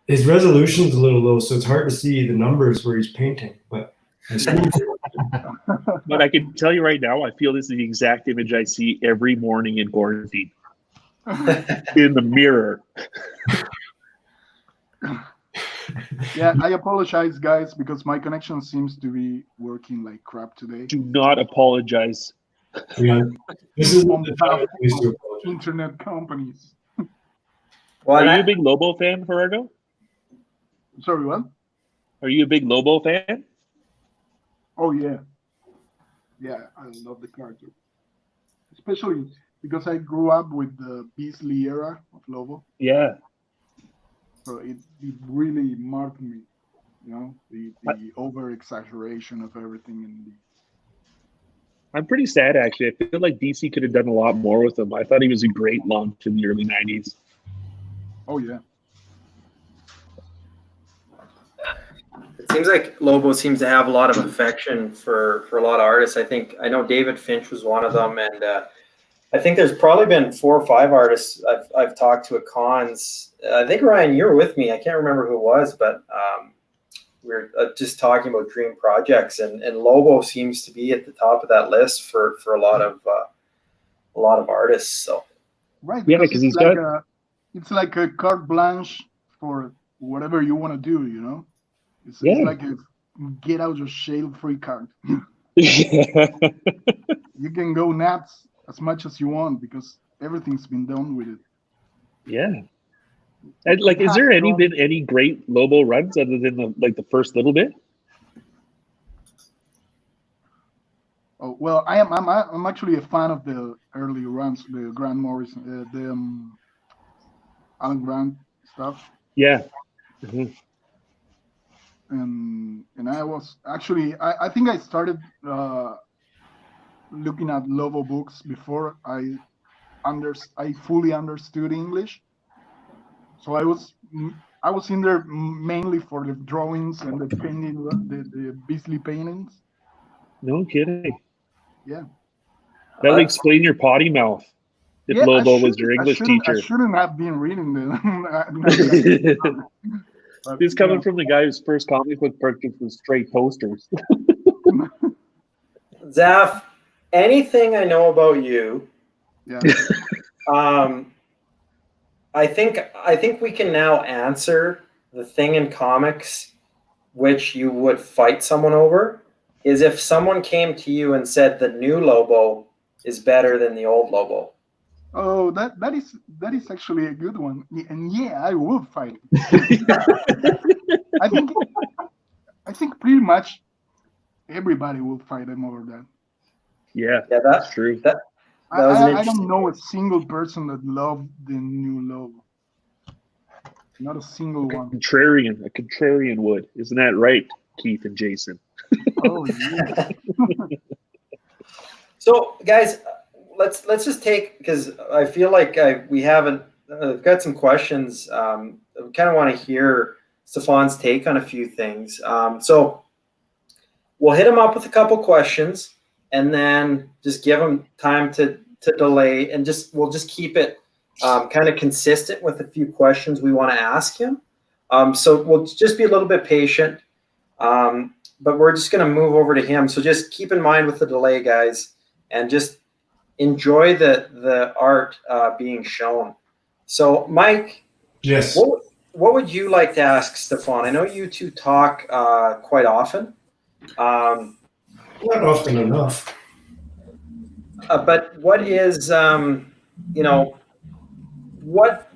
His resolution's a little low, so it's hard to see the numbers where he's painting. But But I can tell you right now, I feel this is the exact image I see every morning in quarantine. In the mirror. Yeah, I apologize, guys, because my connection seems to be working like crap today. Do not apologize. yeah, this is On the behalf time we used to of apologize. internet companies. Well, Are you a big Lobo fan, Gerardo? Sorry, what? Are you a big Lobo fan? Oh yeah, yeah, I love the character, especially because I grew up with the Beasley era of Lobo. Yeah. So it really marked me, you know, the over exaggeration of everything in the. I'm pretty sad, actually. I feel like DC could have done a lot more with him. I thought he was a great launch in the early 90s. Oh yeah. it seems like Lobo seems to have a lot of affection for a lot of artists. I know David Finch was one of them, and I think there's probably been 4 or 5 artists I've talked to at cons. I think Ryan, you were with me. I can't remember who it was, but we were just talking about dream projects, and Lobo seems to be at the top of that list for a lot of artists. So right, yeah, because it's like a carte blanche for whatever you want to do. You know, it's like a get out of jail free card. You can go nuts as much as you want because everything's been done with it. Yeah. And like, is there been any great Lobo runs other than the first little bit? Oh well, I'm actually a fan of the early runs, the Grant Morrison, the Alan Grant stuff. Yeah. Mm-hmm. And I was actually I think I started looking at Lobo books before I fully understood English. So I was in there mainly for the drawings and the painting, the Beasley paintings. No kidding. Yeah. That would explain your potty mouth. If Lobo was your English teacher. I shouldn't have been reading them. This coming from the guy whose first comic book purchase was straight posters. Zaff, anything I know about you, yeah. I think we can now answer the thing in comics which you would fight someone over is if someone came to you and said the new Lobo is better than the old Lobo. Oh, that is actually a good one, and yeah, I will fight it. I think pretty much everybody will fight him over that. Yeah, that's true. I don't know a single person that loved the new Lobo. Not a single one. A contrarian would. Isn't that right, Keith and Jason? Oh, yeah. So, guys, let's just take, because I feel like we haven't got some questions. I kind of want to hear Stefan's take on a few things. So we'll hit him up with a couple questions, and then just give him time to delay, and we'll just keep it kind of consistent with a few questions we want to ask him. So we'll just be a little bit patient, but we're just going to move over to him. So just keep in mind with the delay, guys, and just enjoy the art being shown. So, Mike, Yes. What would you like to ask Stefan? I know you two talk quite often. Not often enough. But what is,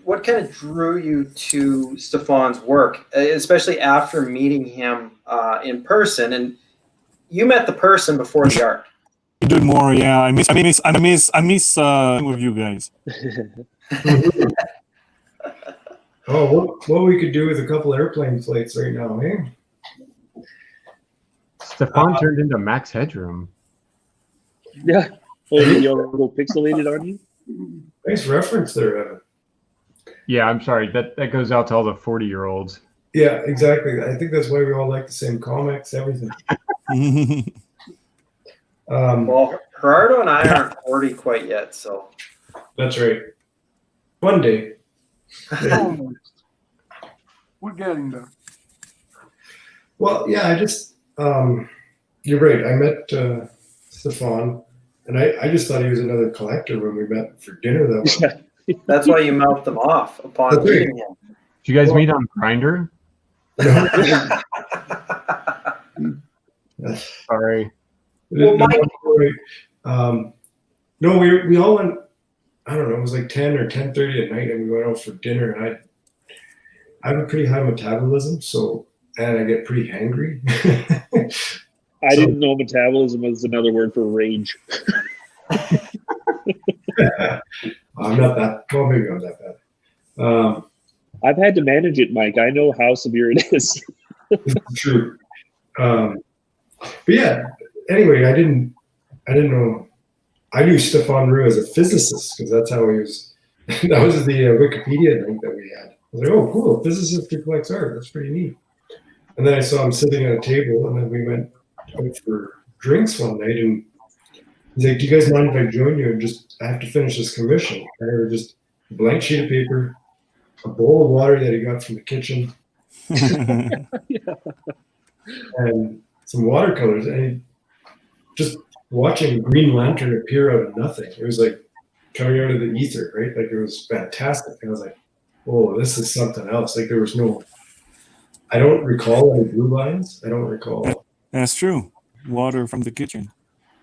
what kind of drew you to Stefan's work, especially after meeting him in person? And you met the person before the art. You do more, yeah. I miss with you guys. Oh, what we could do with a couple airplane flights right now, eh? Stefan turned into Max Headroom. Yeah. Oh, you a little pixelated on you? Nice reference there, Evan. Yeah, I'm sorry. That goes out to all the 40-year-olds. Yeah, exactly. I think that's why we all like the same comics, everything. Well, Gerardo and I aren't 40 quite yet, so. That's right. One day. Almost. We're getting there. Well, yeah, I just, you're right. I met Stefan, and I just thought he was another collector when we met for dinner that one. That's why you mouthed them off upon meeting him. Did you guys meet on Grindr? Sorry. Well, Mike, no, we all went. I don't know. It was like 10 or 10:30 at night, and we went out for dinner. And I have a pretty high metabolism, and I get pretty hangry. I didn't know metabolism was another word for rage. I'm not that. Well, maybe I'm that bad. I've had to manage it, Mike. I know how severe it is. True. But yeah. Anyway, I didn't know. I knew Stefan Roux as a physicist because that's how he was. That was the Wikipedia link that we had. I was like, oh, cool, a physicist who collects art. That's pretty neat. And then I saw him sitting at a table, and then we went out for drinks one night, and he's like, do you guys mind if I join you? And I have to finish this commission. And I was just a blank sheet of paper, a bowl of water that he got from the kitchen, and some watercolors, and he just watching Green Lantern appear out of nothing. It was like coming out of the ether, right? Like it was fantastic. And I was like, oh, this is something else. Like there was I don't recall any blue lines. I don't recall. That's true. Water from the kitchen.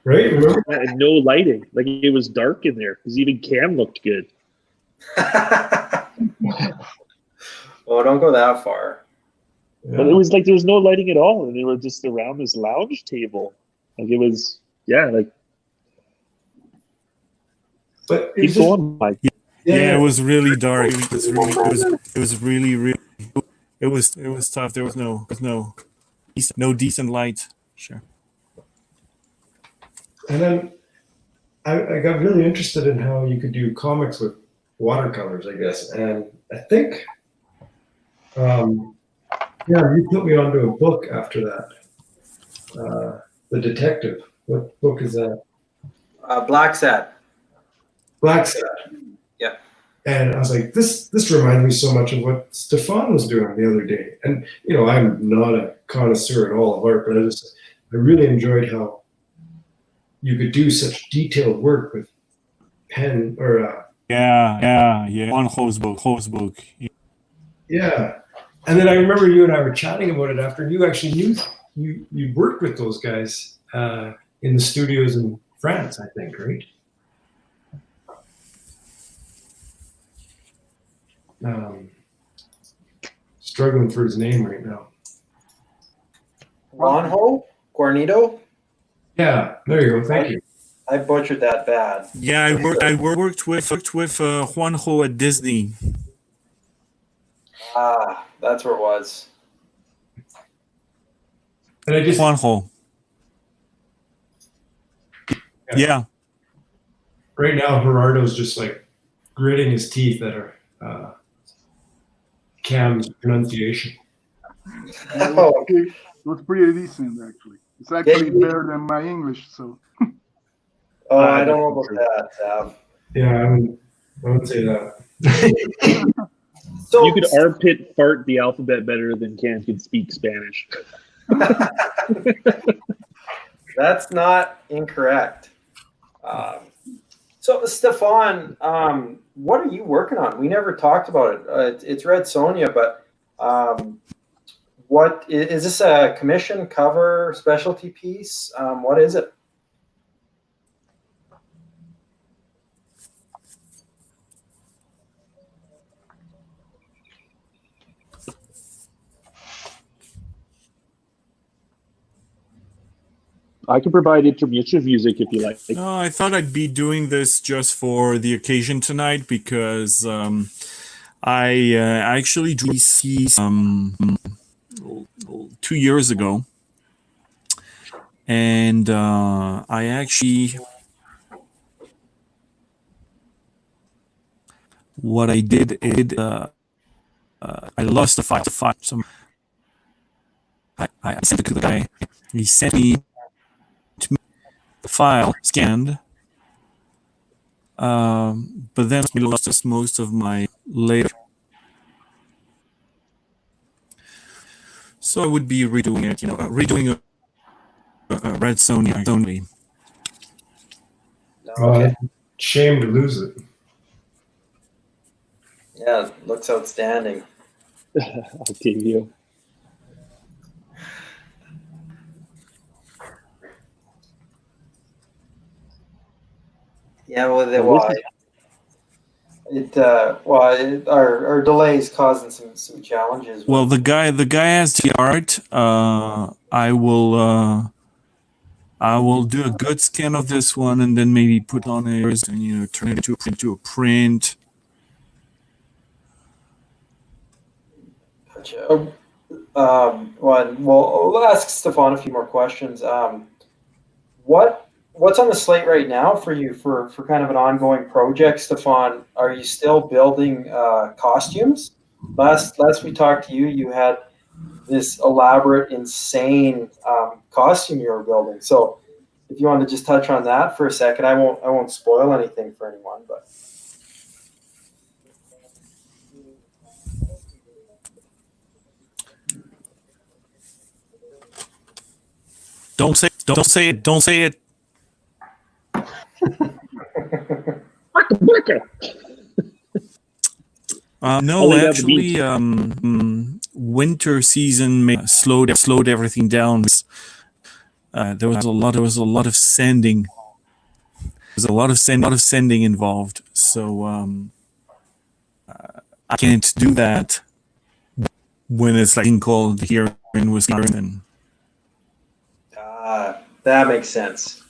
Right? Remember? And no lighting. Like it was dark in there because even Cam looked good. Oh, don't go that far. Yeah. But it was like there was no lighting at all. And they were just around this lounge table. Like it was, like. But Keep going, Mike. Yeah, it was really dark. It was really it was tough. There was no decent light. Sure. And then I got really interested in how you could do comics with watercolors, I guess. And I think, you put me onto a book after that. The Detective. What book is that? Black Sad. Black Sad. Yeah. And I was like, this reminded me so much of what Stefan was doing the other day. And, I'm not a connoisseur at all of art, but I really enjoyed how you could do such detailed work with pen or on Hose book. Yeah. And then I remember you and I were chatting about it after, and you actually knew you worked with those guys in the studios in France, I think, right? Struggling for his name right now. Juanjo Guarnido? Yeah, there you go. Thank you. I butchered that bad. Yeah, I worked with Juanjo at Disney. That's where it was. And I just Juanjo. Yeah. right now Gerardo's just like gritting his teeth at our Cam's pronunciation. It was pretty decent, actually. It's actually better than my English, so. I don't know about that, Sav. Yeah, I would say that. So You could armpit fart the alphabet better than Cam could speak Spanish. that's not incorrect. So, Stefan, what are you working on? We never talked about it. It's Red Sonja, but what is this, a commission, cover, specialty piece? What is it? I can provide intermission music if you like. I thought I'd be doing this just for the occasion tonight because I actually drew CC 2 years ago, and I actually what I did is I lost the file. So I sent it to the guy. He sent me the file scanned, but then I lost most of my later. So I would be redoing it, redoing a Red Sonja only. Okay. Shame to lose it. Yeah, it looks outstanding. I'll give you. Yeah, our delays causing some challenges. Well, the guy has the art. I will do a good scan of this one and then maybe put on it and turn it into a print. Gotcha. Well, I'll ask Stefan a few more questions. What's on the slate right now for you for kind of an ongoing project, Stefan? Are you still building costumes? Last we talked to you, you had this elaborate, insane costume you were building. So, if you want to just touch on that for a second, I won't spoil anything for anyone, but. Don't say it. Don't say it. No, actually, winter season slowed everything down. There was a lot of sanding. There's a lot of sanding involved. So I can't do that when it's like cold here in Wisconsin. That makes sense.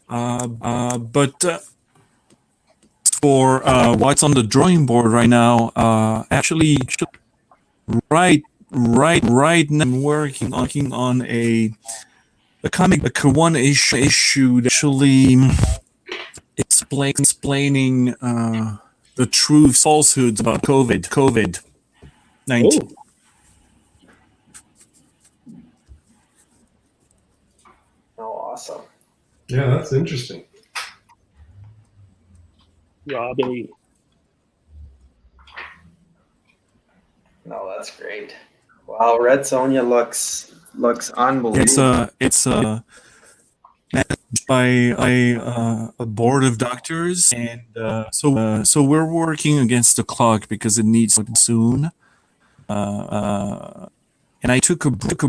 But for what's on the drawing board right now, actually, right now, I'm working on a comic book, one issue actually explaining the true falsehoods about COVID-19. Awesome. Yeah, that's interesting. Robbie. No, that's great. Wow, Red Sonja looks unbelievable. It's managed by a board of doctors, and so we're working against the clock because it needs it soon. And I took a break.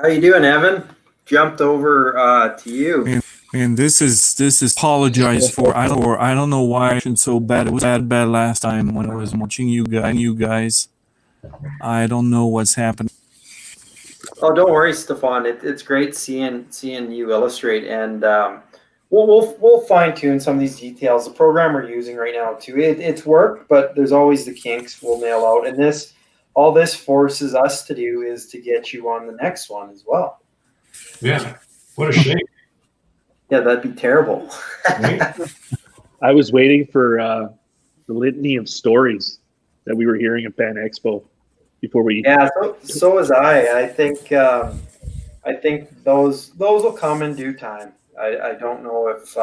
How you doing, Evan? Jumped over to you. Man, this is apologize for. I don't know why I was so bad. It was bad last time when I was watching you guys. I don't know what's happened. Oh, don't worry, Stefan. It's great seeing you illustrate, and we'll fine tune some of these details. The program we're using right now too, it's worked, but there's always the kinks we'll nail out. And all this forces us to do is to get you on the next one as well. Yeah, what a shame. Yeah, that'd be terrible. I was waiting for the litany of stories that we were hearing at Pan Expo before we. Yeah, so was I. I think those will come in due time. I don't know if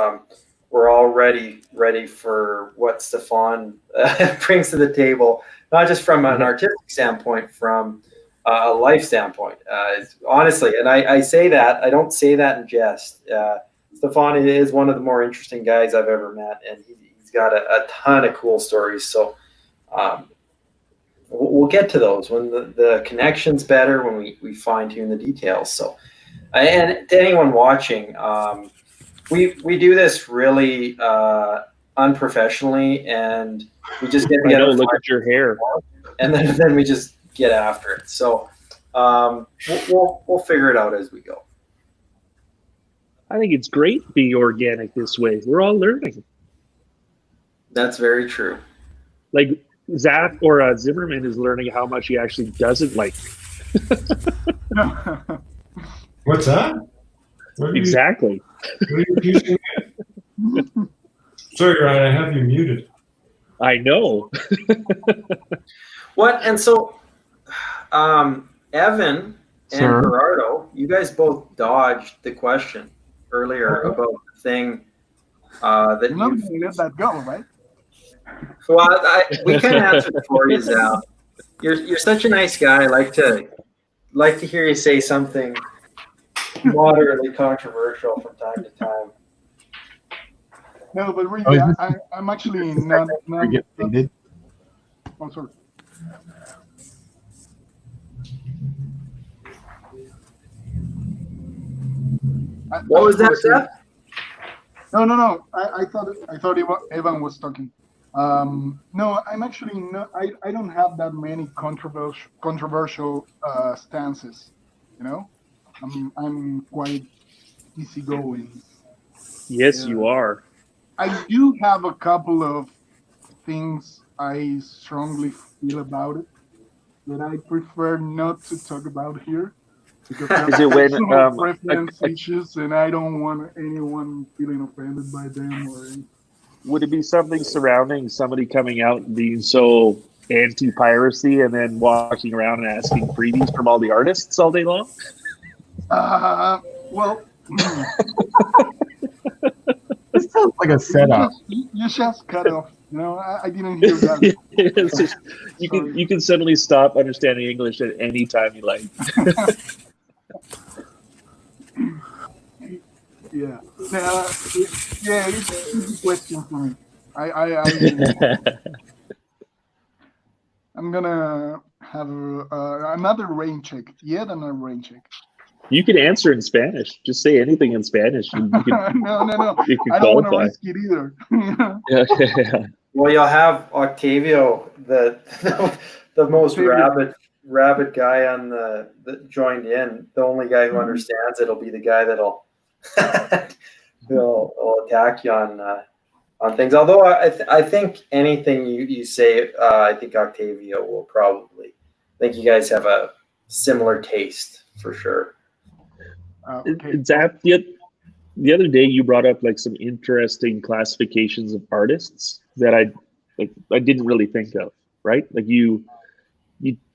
we're all ready for what Stefan brings to the table, not just from an artistic standpoint, from a life standpoint. Honestly, and I say that, I don't say that in jest. Stefan is one of the more interesting guys I've ever met, and he's got a ton of cool stories. So we'll get to those when the connection's better, when we fine tune the details. So, and to anyone watching, we do this really unprofessionally, and we just get together. Look at your hair, and then we just get after it. So we'll figure it out as we go. I think it's great being organic this way. We're all learning. That's very true. Like Zaff or Zimmerman is learning how much he actually doesn't like. What's that? Exactly. Sorry, Ryan, I have you muted. I know. What? And so, Evan and Gerardo, you guys both dodged the question earlier about the thing that you're not going to let that go, right? Well, we can answer it for you, Zal. You're such a nice guy. I like to hear you say something moderately controversial from time to time. No, but really, I'm actually not. I'm sorry. What was that, Seth? No. I thought Evan was talking. No, I'm actually not. I don't have that many controversial stances. You know, I'm quite easygoing. Yes, you are. I do have a couple of things I strongly feel about it that I prefer not to talk about here because I have personal preference issues, and I don't want anyone feeling offended by them or anything. Would it be something surrounding somebody coming out and being so anti-piracy and then walking around and asking freebies from all the artists all day long? Well, this sounds like a setup. You just cut off. You know, I didn't hear that. You can suddenly stop understanding English at any time you like. Yeah. It's a question for me. I'm gonna have another rain check. Yet another rain check. You can answer in Spanish. Just say anything in Spanish. You can, no. You can I don't want to qualify. risk it either. Yeah. Well, you'll have Octavio, the most rabid guy on that joined in. The only guy who understands it'll be the guy that'll will attack you on things. Although I think anything you say, I think Octavio will probably. I think you guys have a similar taste for sure. Okay. Zach, the other day you brought up like some interesting classifications of artists that I didn't really think of, right? Like you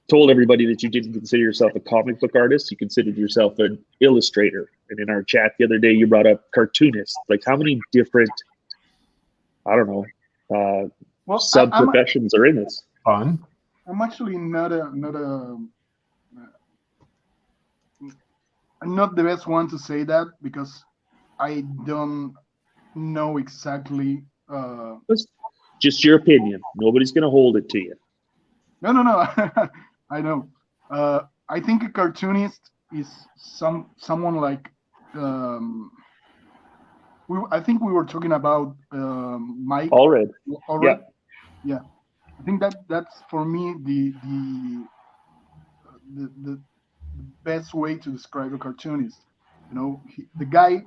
told everybody that you didn't consider yourself a comic book artist, you considered yourself an illustrator. And in our chat the other day you brought up cartoonist. Like how many different, I don't know, sub-professions are in this? Fun. I'm actually I'm not the best one to say that because I don't know exactly. Just your opinion. Nobody's going to hold it to you. No. I know. I think a cartoonist is someone like I think we were talking about Mike Allred. Yeah. I think that's for me the best way to describe a cartoonist. The guy.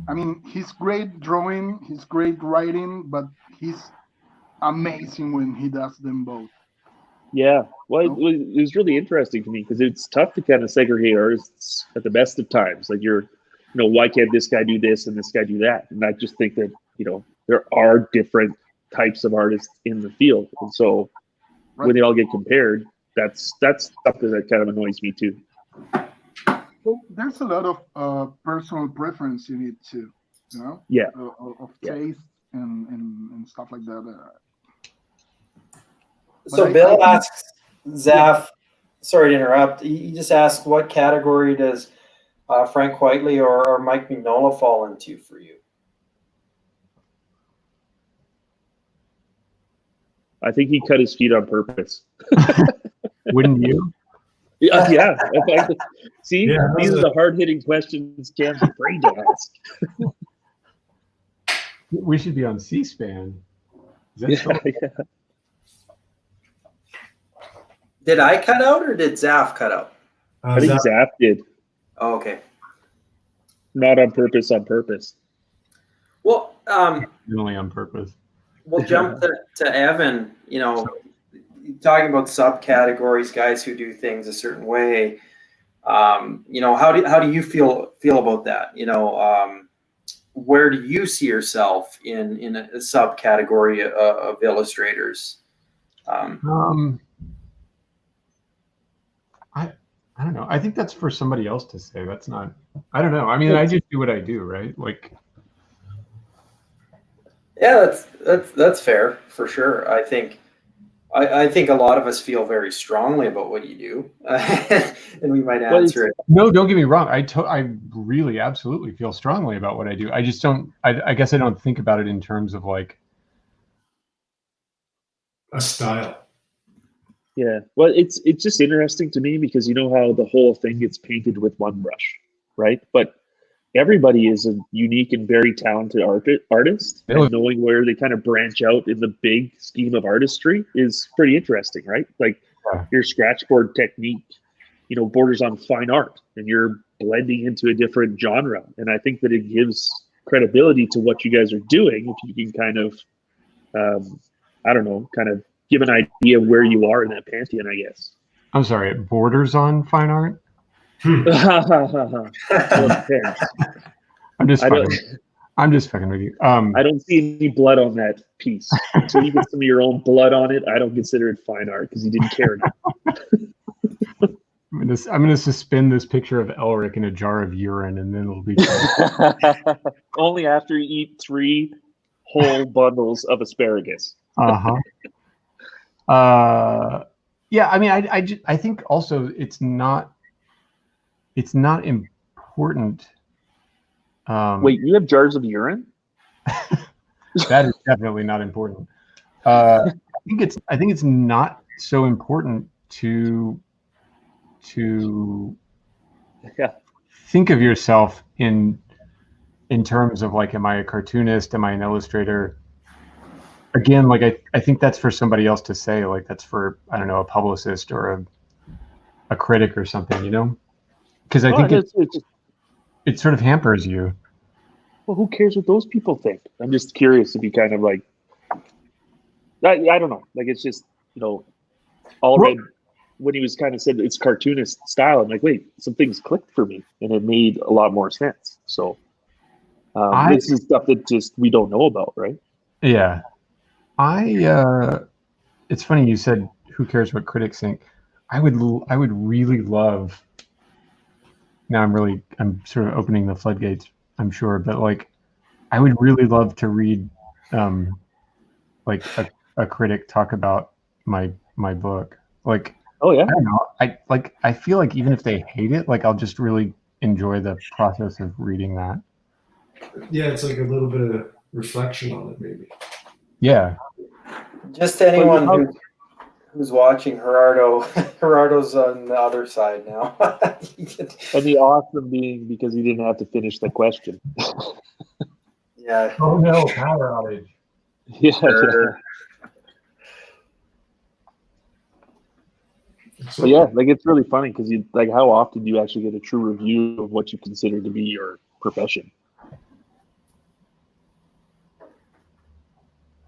I mean, he's great drawing, he's great writing, but he's amazing when he does them both. Yeah, well, it was really interesting to me because it's tough to kind of segregate artists at the best of times. Like why can't this guy do this and this guy do that? And I just think that there are different types of artists in the field, and so when they all get compared, that's something that kind of annoys me too. Well, there's a lot of personal preference in it too, Yeah, of taste and stuff like that. So Bill asks Zaff, sorry to interrupt. He just asked, what category does Frank Whiteley or Mike Mignola fall into for you? I think he cut his feet on purpose. Wouldn't you? Yeah. See, these are the hard-hitting questions Cam's afraid to ask. We should be on C-SPAN. Did I cut out or did Zaff cut out? I think Zaff did. Oh, okay. Not on purpose, on purpose. Well, only on purpose. We'll jump to Evan, talking about subcategories, guys who do things a certain way. How do you feel about that? Where do you see yourself in a subcategory of illustrators? I don't know. I think that's for somebody else to say. That's not. I don't know. I mean, I just do what I do, right? Like. Yeah, that's fair for sure. I think a lot of us feel very strongly about what you do, and we might answer it. No, don't get me wrong. I really absolutely feel strongly about what I do. I just don't. I guess I don't think about it in terms of like a style. Yeah, well, it's just interesting to me because you know how the whole thing gets painted with one brush, right? But everybody is a unique and very talented artist, and knowing where they kind of branch out in the big scheme of artistry is pretty interesting, right? Like your scratchboard technique, borders on fine art, and you're blending into a different genre. And I think that it gives credibility to what you guys are doing if you can kind of, kind of give an idea of where you are in that pantheon, I guess. I'm sorry, it borders on fine art? I'm just fucking with you. I don't see any blood on that piece. Until you get some of your own blood on it, I don't consider it fine art because you didn't care enough. I'm gonna suspend this picture of Elric in a jar of urine, and then it'll be only after you eat 3 whole bundles of asparagus. Yeah, I mean, I think also it's not important. Wait, you have jars of urine? That is definitely not important. I think it's not so important to think of yourself in terms of like, am I a cartoonist? Am I an illustrator? Again, like I think that's for somebody else to say. Like that's for, I don't know, a publicist or a critic or something, Because I think it sort of hampers you. Well, who cares what those people think? I'm just curious to be kind of like, I don't know. Like it's just, Allred, when he was kind of said it's cartoonist style, I'm like, wait, some things clicked for me, and it made a lot more sense. So this is stuff that just we don't know about, right? Yeah. It's funny you said, who cares what critics think? I would really love. Now I'm sort of opening the floodgates, I'm sure, but like, I would really love to read, like a critic talk about my book. Like, oh yeah, I don't know. I feel like even if they hate it, like I'll just really enjoy the process of reading that. Yeah, it's like a little bit of reflection on it, maybe. Yeah. Just anyone who. who's watching, Gerardo. Gerardo's on the other side now. And the awesome being because he didn't have to finish the question. Yeah. Oh no, power outage. Yeah. Sure. But yeah, like it's really funny because you like how often do you actually get a true review of what you consider to be your profession?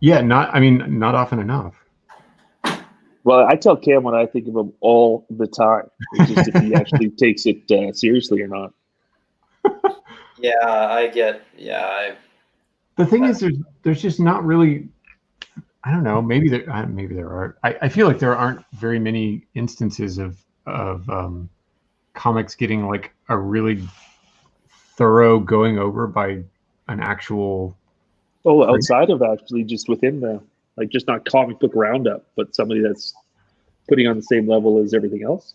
Yeah, not often enough. Well, I tell Cam what I think of him all the time. It's just if he actually takes it seriously or not. Yeah, I get. Yeah, The thing is, there's just not really. I don't know. Maybe there are. I feel like there aren't very many instances of comics getting like a really thorough going over by an actual. Oh, outside of actually just within the like just not comic book roundup, but somebody that's putting on the same level as everything else.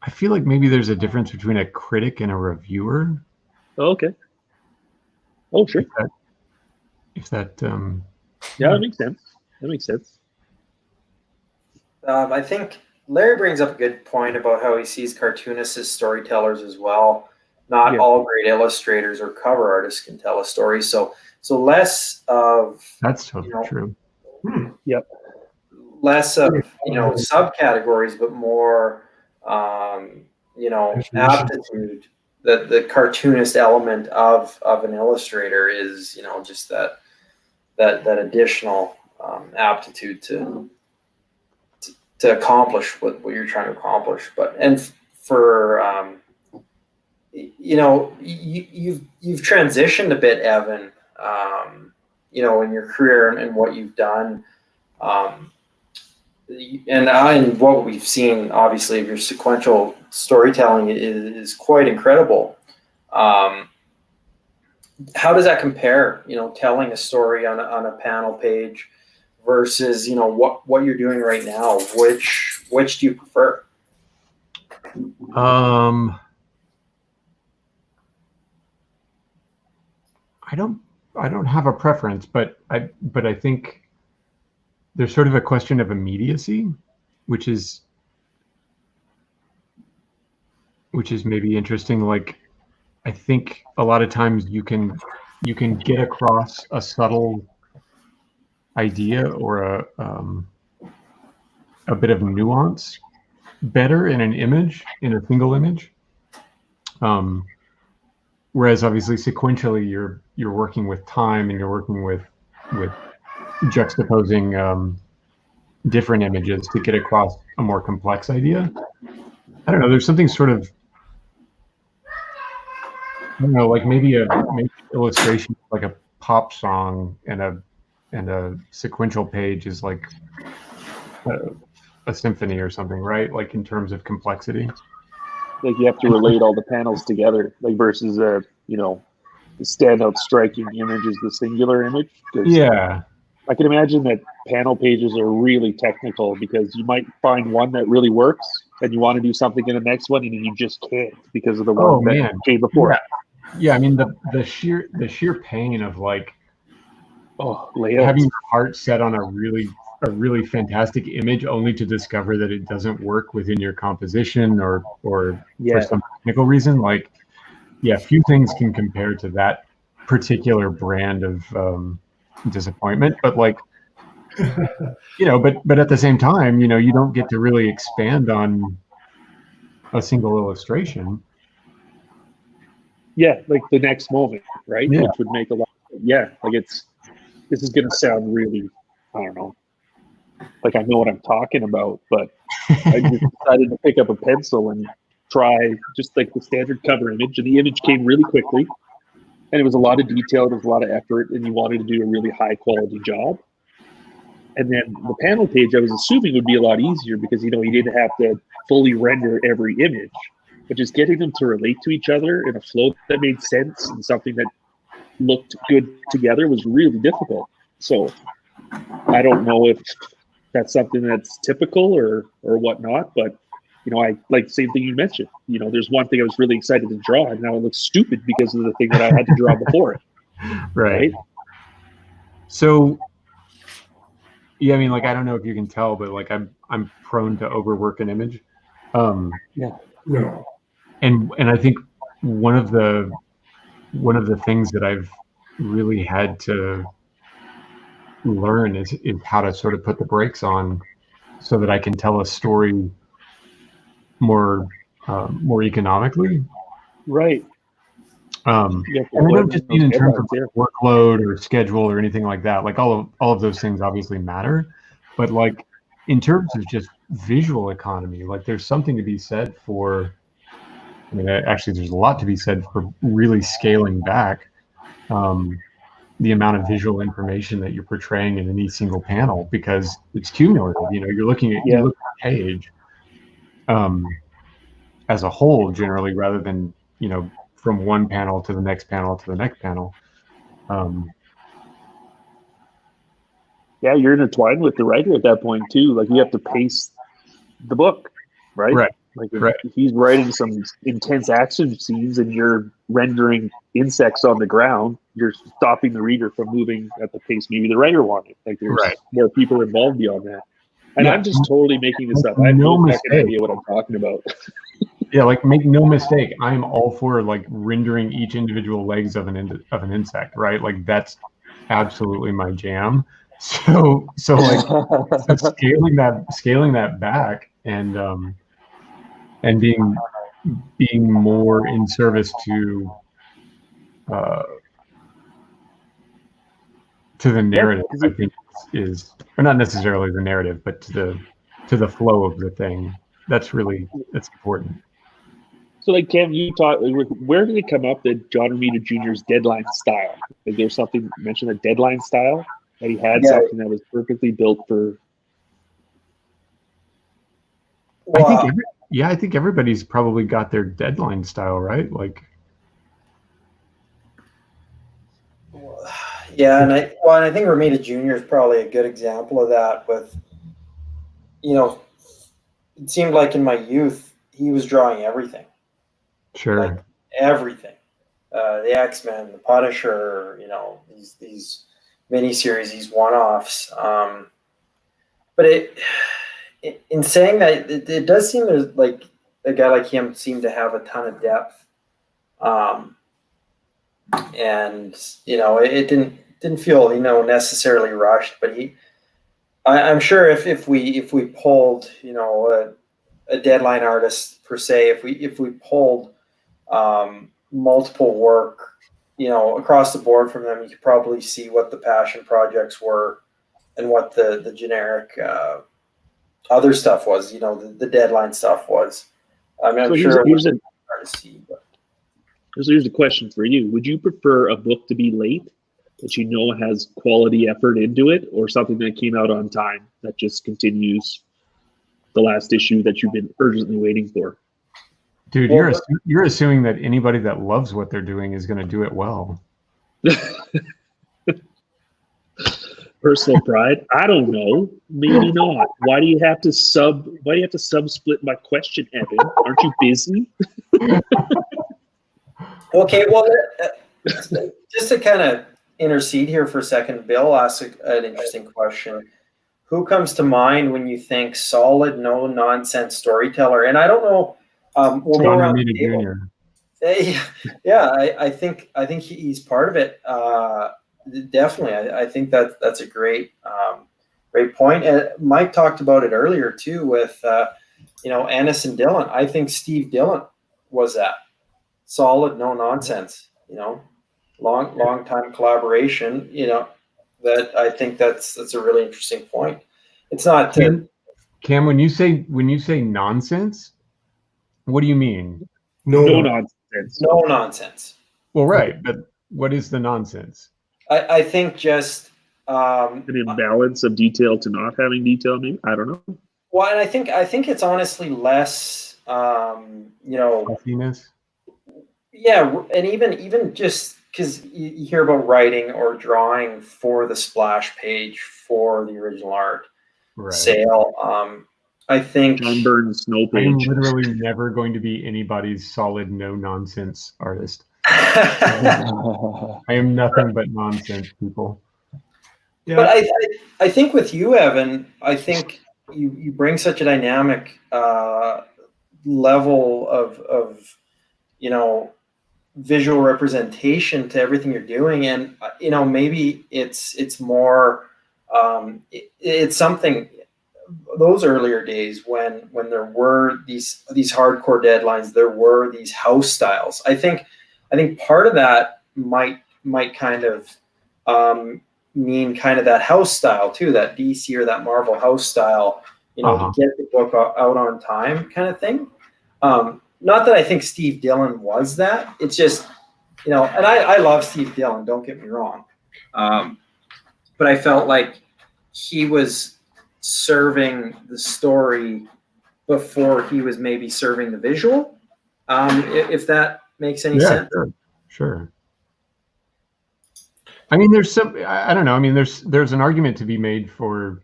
I feel like maybe there's a difference between a critic and a reviewer. Oh, okay. Oh, sure. If that Yeah, that makes sense. That makes sense. I think Larry brings up a good point about how he sees cartoonists as storytellers as well. Not all great illustrators or cover artists can tell a story. So less of that's totally true. Yep. Less of subcategories, but more aptitude. The cartoonist element of an illustrator is just that additional aptitude to accomplish what you're trying to accomplish. But for you've transitioned a bit, Evan, in your career and what you've done, and what we've seen, obviously, of your sequential storytelling is quite incredible. How does that compare? Telling a story on a panel page versus what you're doing right now. Which do you prefer? I don't have a preference, but I think there's sort of a question of immediacy, which is maybe interesting. Like, I think a lot of times you can get across a subtle idea or a bit of nuance better in an image, in a single image. Whereas obviously sequentially you're working with time and you're working with juxtaposing different images to get across a more complex idea. I don't know. There's something sort of, I don't know, like maybe illustration like a pop song and a sequential page is like a symphony or something, right? Like in terms of complexity. Like you have to relate all the panels together, like versus the standout striking image is the singular image. Yeah. I can imagine that panel pages are really technical because you might find one that really works and you want to do something in the next one and you just can't because of the one that came before. Yeah, I mean the sheer pain of like layouts. Having your heart set on a really fantastic image only to discover that it doesn't work within your composition or for some technical reason. Like, yeah, few things can compare to that particular brand of disappointment. But like, but at the same time, you don't get to really expand on a single illustration. Yeah, like the next moment, right? Yeah. Which would make a lot. Like this is going to sound really, I don't know, like I know what I'm talking about, but I just decided to pick up a pencil and try just like the standard cover image, and the image came really quickly, and it was a lot of detail, it was a lot of effort, and you wanted to do a really high quality job. And then the panel page, I was assuming would be a lot easier because you didn't have to fully render every image, but just getting them to relate to each other in a flow that made sense and something that looked good together was really difficult. So I don't know if that's something that's typical or whatnot, but I like the same thing you mentioned. There's one thing I was really excited to draw, and now it looks stupid because of the thing that I had to draw before it. Right. So, yeah, I mean, like, I don't know if you can tell, but like, I'm prone to overwork an image. Yeah. No. And I think one of the things that I've really had to learn is how to sort of put the brakes on so that I can tell a story more economically. Right. And I don't just mean in terms of workload or schedule or anything like that. Like all of those things obviously matter, but like in terms of just visual economy, like there's something to be said for. I mean, actually, there's a lot to be said for really scaling back the amount of visual information that you're portraying in any single panel because it's cumulative. You know, you're looking at a page as a whole generally, rather than from one panel to the next panel to the next panel. Yeah, you're intertwined with the writer at that point too. Like you have to pace the book, right? Right. Like if he's writing some intense action scenes and you're rendering insects on the ground, you're stopping the reader from moving at the pace maybe the writer wanted. Like there's more people involved beyond that. And I'm just totally making this up. I have no fucking idea what I'm talking about. Yeah, like make no mistake, I'm all for like rendering each individual legs of an insect, right? Like that's absolutely my jam. So like scaling that back and being more in service to the narrative, I think is, or not necessarily the narrative, but to the flow of the thing. That's important. So, like, Cam, you talk. Where did it come up that John Romita Jr.'s deadline style? Like, there's something mentioned a deadline style that he had something that was perfectly built for. Wow. I think everybody's probably got their deadline style, right? Like. Yeah, and I think Romita Jr. is probably a good example of that. With, it seemed like in my youth he was drawing everything. Sure. Like everything, the X-Men, the Punisher, these miniseries, these one-offs. But in saying that, it does seem there's like a guy like him seemed to have a ton of depth, and it didn't feel necessarily rushed. But I'm sure if we pulled a deadline artist per se, if we pulled multiple work, across the board from them, you could probably see what the passion projects were and what the generic other stuff was, the deadline stuff was. I mean, I'm sure it was hard to see. But. So here's a question for you. Would you prefer a book to be late that has quality effort into it, or something that came out on time that just continues the last issue that you've been urgently waiting for? Dude, you're assuming that anybody that loves what they're doing is going to do it well. Personal pride? I don't know. Maybe not. Why do you have to sub-split my question, Evan? Aren't you busy? Okay, well, just to kind of intercede here for a second, Bill asked an interesting question. Who comes to mind when you think solid, no-nonsense storyteller? And I don't know. We'll go around the table. Yeah, I think he's part of it. Definitely, I think that's a great point. And Mike talked about it earlier too with Ennis and Dillon. I think Steve Dillon was that solid, no nonsense. Long time collaboration. That I think that's a really interesting point. It's not Cam, when you say nonsense, what do you mean? No nonsense. No nonsense. Well, right, but what is the nonsense? I think just an imbalance of detail to not having detail. Maybe, I don't know. Well, and I think it's honestly less, fluffiness. Yeah, and even just because you hear about writing or drawing for the splash page for the original art sale. I think John Byrne's snow page. I'm literally never going to be anybody's solid no nonsense artist. I am nothing but nonsense, people. Yeah. But I think with you, Evan, I think you bring such a dynamic level of visual representation to everything you're doing, and maybe it's more it's something. Those earlier days when there were these hardcore deadlines, there were these house styles. I think part of that might kind of mean kind of that house style too, that DC or that Marvel house style, to get the book out on time kind of thing. Not that I think Steve Dillon was that. It's just, and I love Steve Dillon, don't get me wrong. But I felt like he was serving the story before he was maybe serving the visual. If that makes any sense. Sure. I mean, there's some, I don't know. I mean, there's an argument to be made for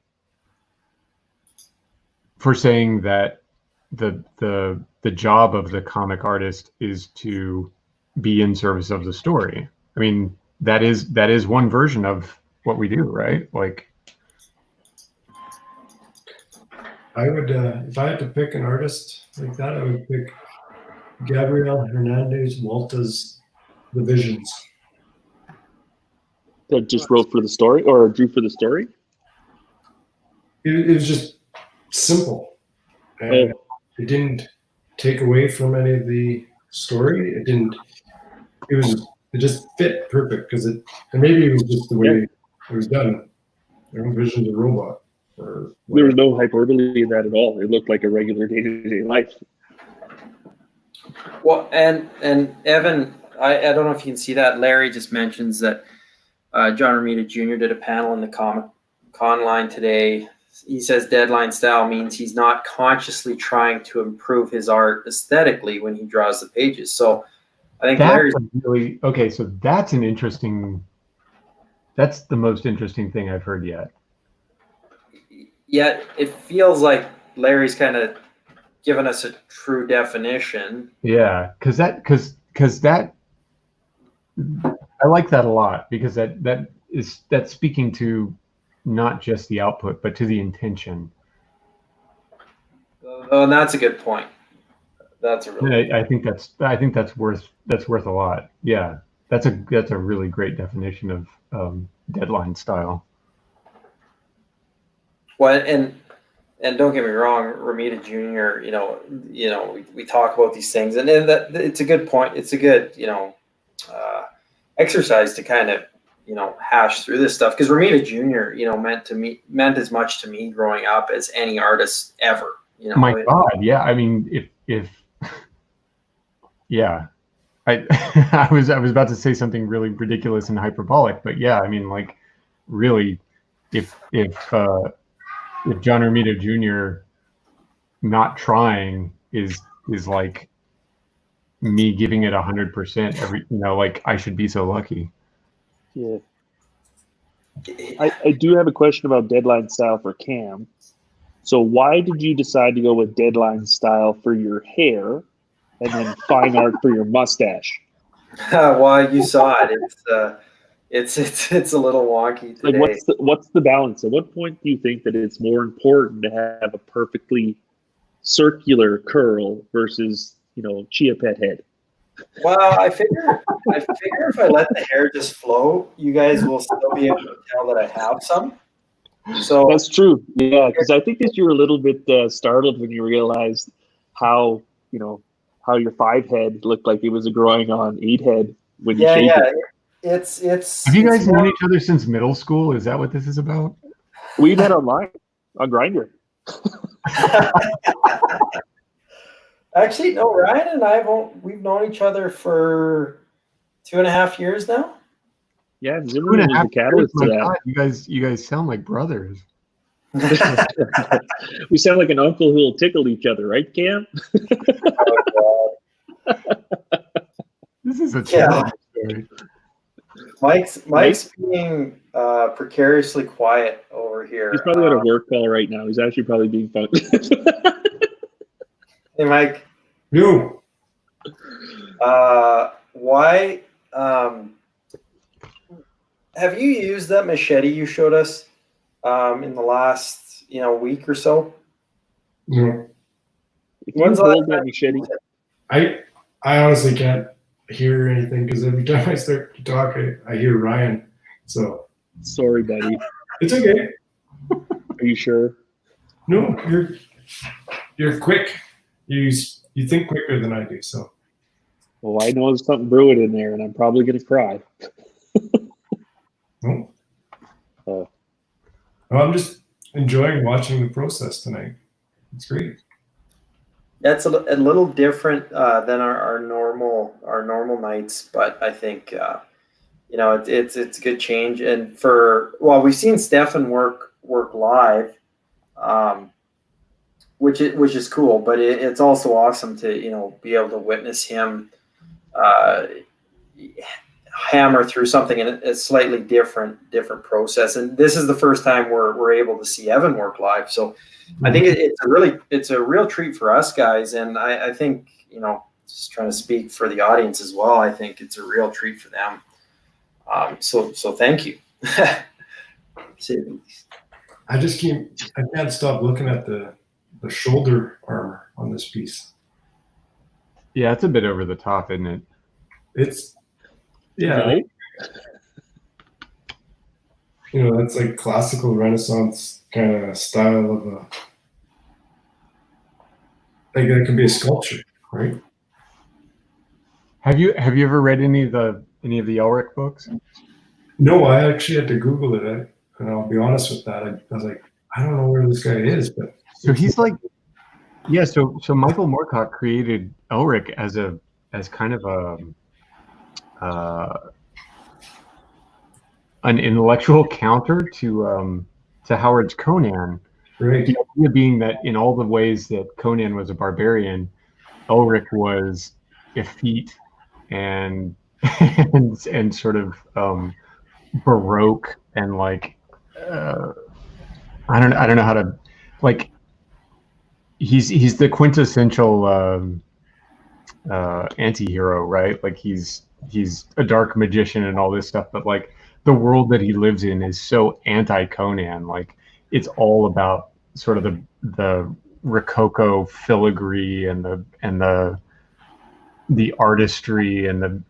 saying that the job of the comic artist is to be in service of the story. I mean, that is one version of what we do, right? Like, I would, if I had to pick an artist like that, I would pick Gabriel Hernandez Walta's The Visions. That just wrote for the story or drew for the story? It was just simple. And it didn't take away from any of the story. It just fit perfect because and maybe it was just the way it was done. Vision's a robot. There was no hyperbole in that at all. It looked like a regular day-to-day life. Well, and Evan, I don't know if you can see that. Larry just mentions that John Romita Jr. did a panel in the Comic Con line today. He says deadline style means he's not consciously trying to improve his art aesthetically when he draws the pages. So I think Larry's really okay. So that's an interesting. That's the most interesting thing I've heard yet. Yeah, it feels like Larry's kind of given us a true definition. Yeah, because that I like that a lot, because that's speaking to not just the output but to the intention. Oh, and that's a good point. That's a really. I think that's worth a lot. Yeah, that's a really great definition of deadline style. Well, and don't get me wrong, Romita Jr. We talk about these things, and that it's a good point. It's a good exercise to kind of hash through this stuff, because Romita Jr. meant as much to me growing up as any artist ever. My God, yeah. I mean, if yeah, I was about to say something really ridiculous and hyperbolic, but yeah, I mean, like, really, if John Romita Jr. not trying is like me giving it 100% every, like, I should be so lucky. Yeah. I do have a question about deadline style for Cam. So why did you decide to go with deadline style for your hair and then fine art for your mustache? Well, you saw it. It's a little wonky today. Like, what's the balance? At what point do you think that it's more important to have a perfectly circular curl versus chia pet head? Well, I figure if I let the hair just flow, you guys will still be able to tell that I have some. So that's true. Yeah, because I think that you were a little bit startled when you realized how your 5 head looked like it was growing on 8 head when you shaved it. It's. Have you guys known each other since middle school? Is that what this is about? We met online on Grindr. Actually, no. Ryan and we've known each other for 2.5 years now. Yeah, Zimmerman was the catalyst to that. God, you guys sound like brothers. We sound like an uncle who will tickle each other, right, Cam? Oh, this is a terrible story. Mike's being precariously quiet over here. He's probably on a work call right now. He's actually probably being fun. Hey, Mike. You. Why have you used that machete you showed us in the last week or so? No, If you hold that machete, I honestly can't hear anything because every time I start to talk, I hear Ryan. So sorry, buddy. it's okay. Are you sure? No, you're quick. You think quicker than I do. So. Well, I know there's something brewing in there, and I'm probably gonna cry. No. Well, I'm just enjoying watching the process tonight. It's great. That's a little different than our normal nights, but I think it's a good change. And we've seen Stefan work live, which is cool, but it's also awesome to be able to witness him hammer through something in a slightly different process. And this is the first time we're able to see Evan work live. So I think it's a real treat for us guys. And I think, just trying to speak for the audience as well, I think it's a real treat for them. So thank you. I can't stop looking at the shoulder armor on this piece. Yeah, it's a bit over the top, isn't it? It's right. That's like classical Renaissance kind of style of that can be a sculpture, right? Have you ever read any of the Elric books? No, I actually had to Google it, and I'll be honest with that. I was like, I don't know where this guy is, but so he's like, yeah. So Michael Moorcock created Elric as kind of an intellectual counter to Howard's Conan. Right. The idea being that in all the ways that Conan was a barbarian, Elric was effete and and sort of baroque and like I don't know how to like. He's the quintessential anti-hero, right? Like he's a dark magician and all this stuff, but like the world that he lives in is so anti-Conan. Like it's all about sort of the Rococo filigree and the artistry and the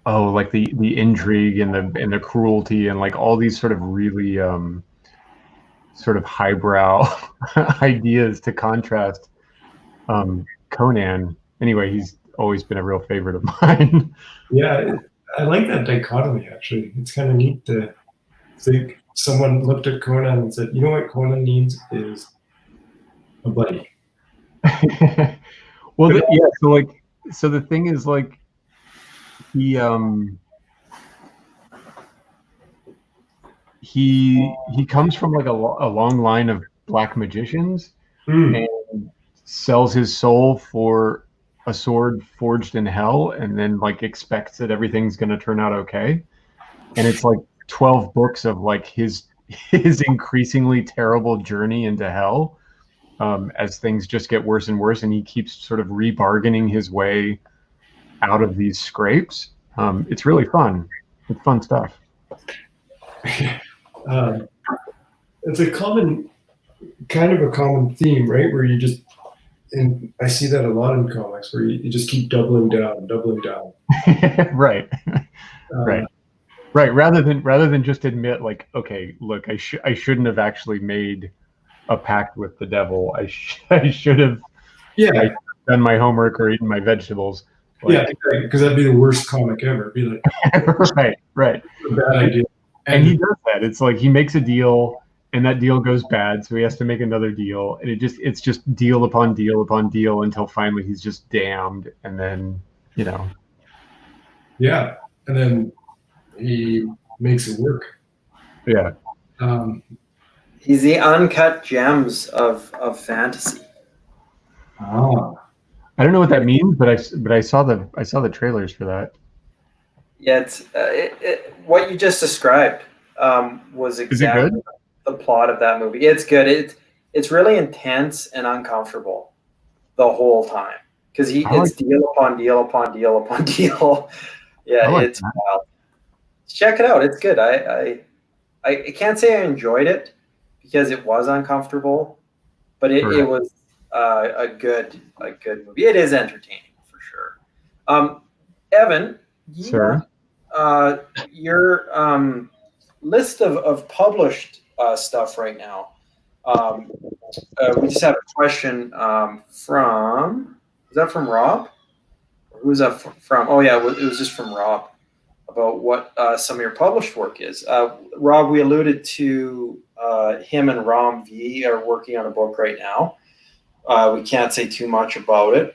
like the intrigue and the cruelty and like all these sort of really sort of highbrow ideas to contrast Conan. Anyway, he's always been a real favorite of mine. Yeah, I like that dichotomy, actually. It's kind of neat to think someone looked at Conan and said, you know what Conan needs is a buddy. Well, so the thing is, like, he comes from like a long line of black magicians and sells his soul for a sword forged in hell, and then like expects that everything's going to turn out okay. And it's like 12 books of like his increasingly terrible journey into hell as things just get worse and worse, and he keeps sort of rebargaining his way out of these scrapes. It's really fun. It's fun stuff. It's a common theme, right? Where you just, and I see that a lot in comics, where you just keep doubling down. Right. Right. Rather than just admit, like, okay, look, I shouldn't have actually made a pact with the devil. I should have done my homework or eaten my vegetables. Like, because that'd be the worst comic ever. It'd be like, right. A bad idea. And he does that. It's like he makes a deal, and that deal goes bad, so he has to make another deal, and it's just deal upon deal upon deal until finally he's just damned, and then Yeah, and then he makes it work. Yeah. He's the uncut gems of fantasy. I don't know what that means, but I saw the trailers for that. Yeah, it's what you just described was exactly the plot of that movie. It's good. It's really intense and uncomfortable the whole time. because I like it's deal upon deal upon deal upon deal. Yeah, I like it's that. wild. Check it out. It's good. I can't say I enjoyed it because it was uncomfortable, but it Right. was a good movie. It is entertaining for sure. Evan, Sir. your list of published stuff right now. We just have a question from. Is that from Rob? Who was that from? Oh yeah, it was just from Rob about what some of your published work is. Rob, we alluded to him and Ram V are working on a book right now. We can't say too much about it,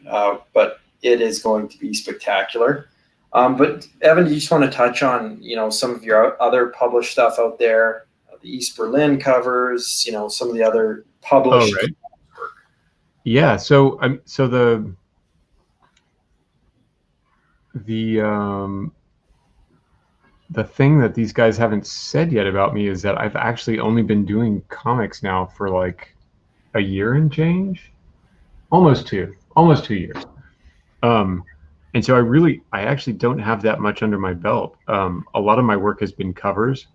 but it is going to be spectacular. But Evan, do you just want to touch on some of your other published stuff out there, the East Berlin covers, some of the other published. Oh, right. Yeah. So the thing that these guys haven't said yet about me is that I've actually only been doing comics now for like a year and change, almost 2 years. And so I actually don't have that much under my belt. A lot of my work has been covers.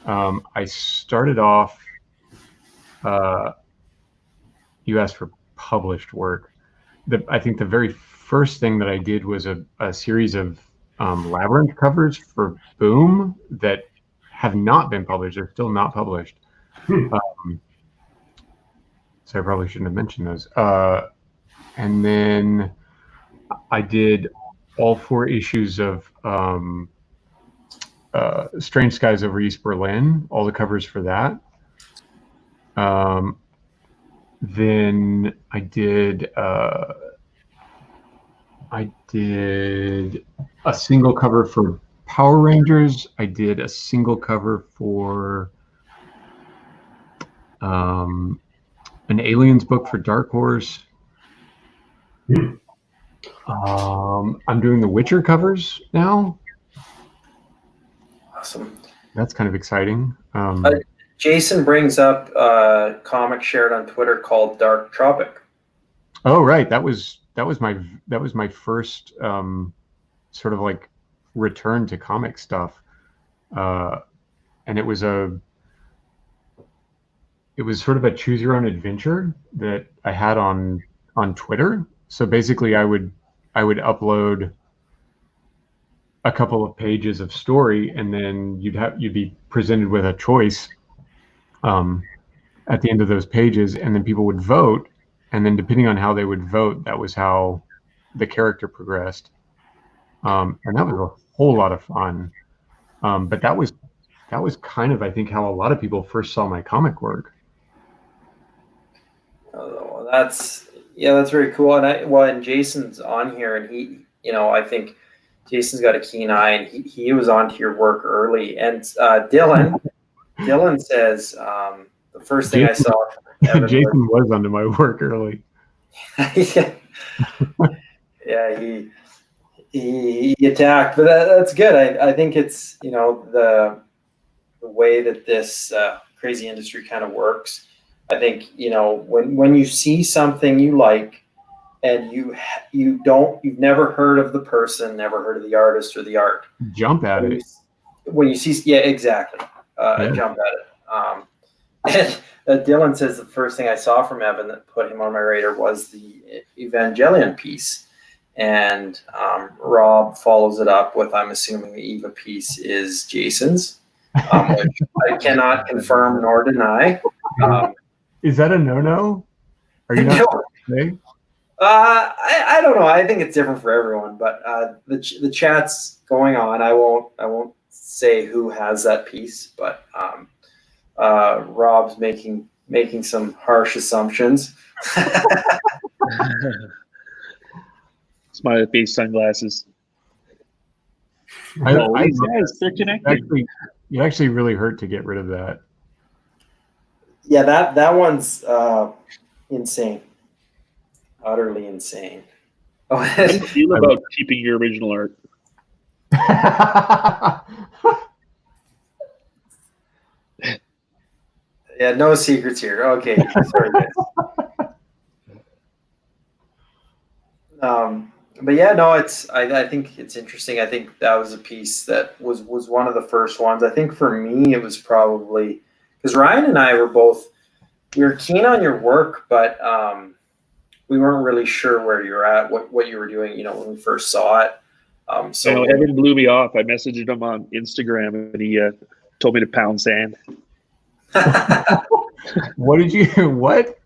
I started off, you asked for published work. I think the very first thing that I did was a series of Labyrinth covers for Boom that have not been published. They're still not published. So I probably shouldn't have mentioned those. And then I did all 4 issues of Strange Skies Over East Berlin, all the covers for that. Then I did a single cover for Power Rangers. I did a single cover for an Aliens book for Dark Horse. I'm doing the Witcher covers now. Awesome. That's kind of exciting. Jason brings up a comic shared on Twitter called Dark Tropic. Oh, right. That was my first sort of like return to comic stuff, and it was sort of a choose your own adventure that I had on Twitter. So basically, I would upload a couple of pages of story, and then you'd be presented with a choice at the end of those pages, and then people would vote, and then depending on how they would vote, that was how the character progressed, and that was a whole lot of fun. But that was kind of, I think, how a lot of people first saw my comic work. Oh, that's very cool. And Jason's on here, and he, I think Jason's got a keen eye, and he was onto your work early. And Dylan says the first thing I saw. Jason was onto my work early. Yeah, he attacked, but that's good. I think it's the way that this crazy industry kind of works. I think when you see something you like, and you've never heard of the person, never heard of the artist or the art, jump at it. When you see, yeah, exactly, jump at it. And Dylan says the first thing I saw from Evan that put him on my radar was the Evangelion piece, and Rob follows it up with, I'm assuming the Eva piece is Jason's, which I cannot confirm nor deny. Is that a no-no? Are you not saying? I don't know. I think it's different for everyone, but the chat's going on. I won't say who has that piece, but Rob's making some harsh assumptions. Smiley face, sunglasses. They're connected. It actually really hurt to get rid of that. Yeah, that one's insane, utterly insane. How do you feel about keeping your original art? Yeah, no secrets here. Okay, sorry guys. But yeah, no, I think it's interesting. I think that was a piece that was one of the first ones. I think for me, it was probably because Ryan and I we were keen on your work, but we weren't really sure where you're at, what you were doing, when we first saw it. So Evan blew me off. I messaged him on Instagram and he told me to pound sand. What?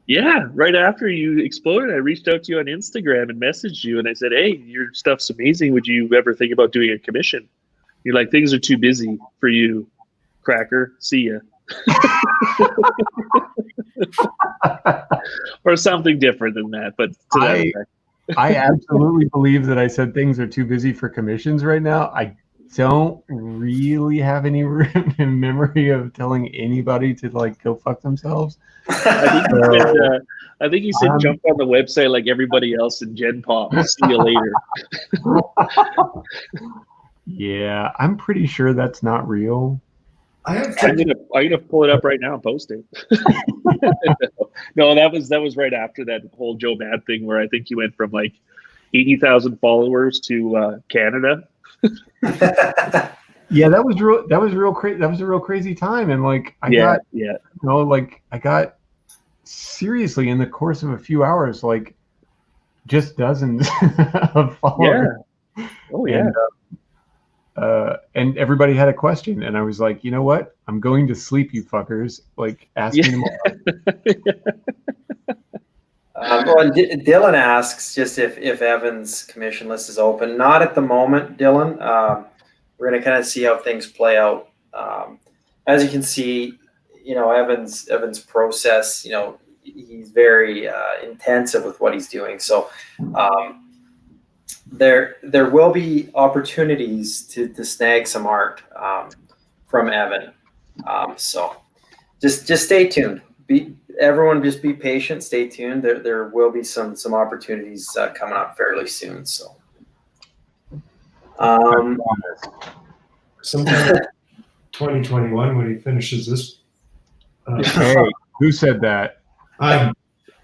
Yeah, right after you exploded, I reached out to you on Instagram and messaged you, and I said, "Hey, your stuff's amazing. Would you ever think about doing a commission?" You're like, "Things are too busy for you, cracker. See ya." Or something different than that, but to that effect. I absolutely believe that I said things are too busy for commissions right now. I don't really have any memory of telling anybody to go fuck themselves. I think he said jump on the website like everybody else in Gen Pop. See you later. Yeah, I'm pretty sure that's not real. I'm gonna pull it up right now and post it. No, that was right after that whole Joe Mad thing where I think he went from 80,000 followers to Canada. Yeah, that was real crazy. That was a real crazy time, and I got seriously in the course of a few hours, just dozens of followers. Yeah. Oh yeah. And everybody had a question, and I was like, you know what? I'm going to sleep, you fuckers. Ask me tomorrow. Well, Dylan asks just if Evan's commission list is open. Not at the moment, Dylan. We're going to kind of see how things play out. As you can see, Evan's process, he's very intensive with what he's doing. So there will be opportunities to snag some art from Evan. So just stay tuned. Everyone just be patient, stay tuned. There will be some opportunities coming up fairly soon. So sometime 2021 when he finishes this. Hey, who said that? I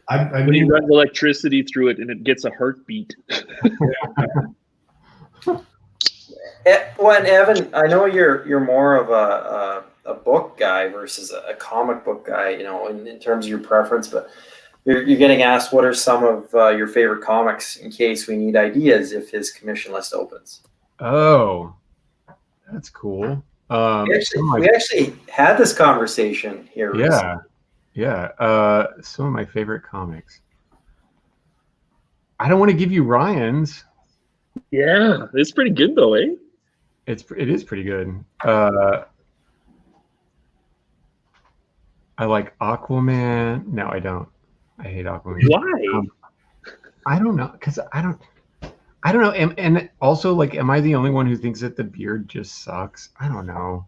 when he runs electricity through it and it gets a heartbeat. Well, Evan, I know you're more of a book guy versus a comic book guy, in terms of your preference, but you're getting asked what are some of your favorite comics in case we need ideas if his commission list opens. Oh, that's cool. We actually had this conversation here recently. Yeah. Some of my favorite comics. I don't want to give you Ryan's. Yeah, it's pretty good though, eh? It is pretty good. I like Aquaman. No, I don't. I hate Aquaman. Why? I don't know, because I don't know. And also, am I the only one who thinks that the beard just sucks? I don't know.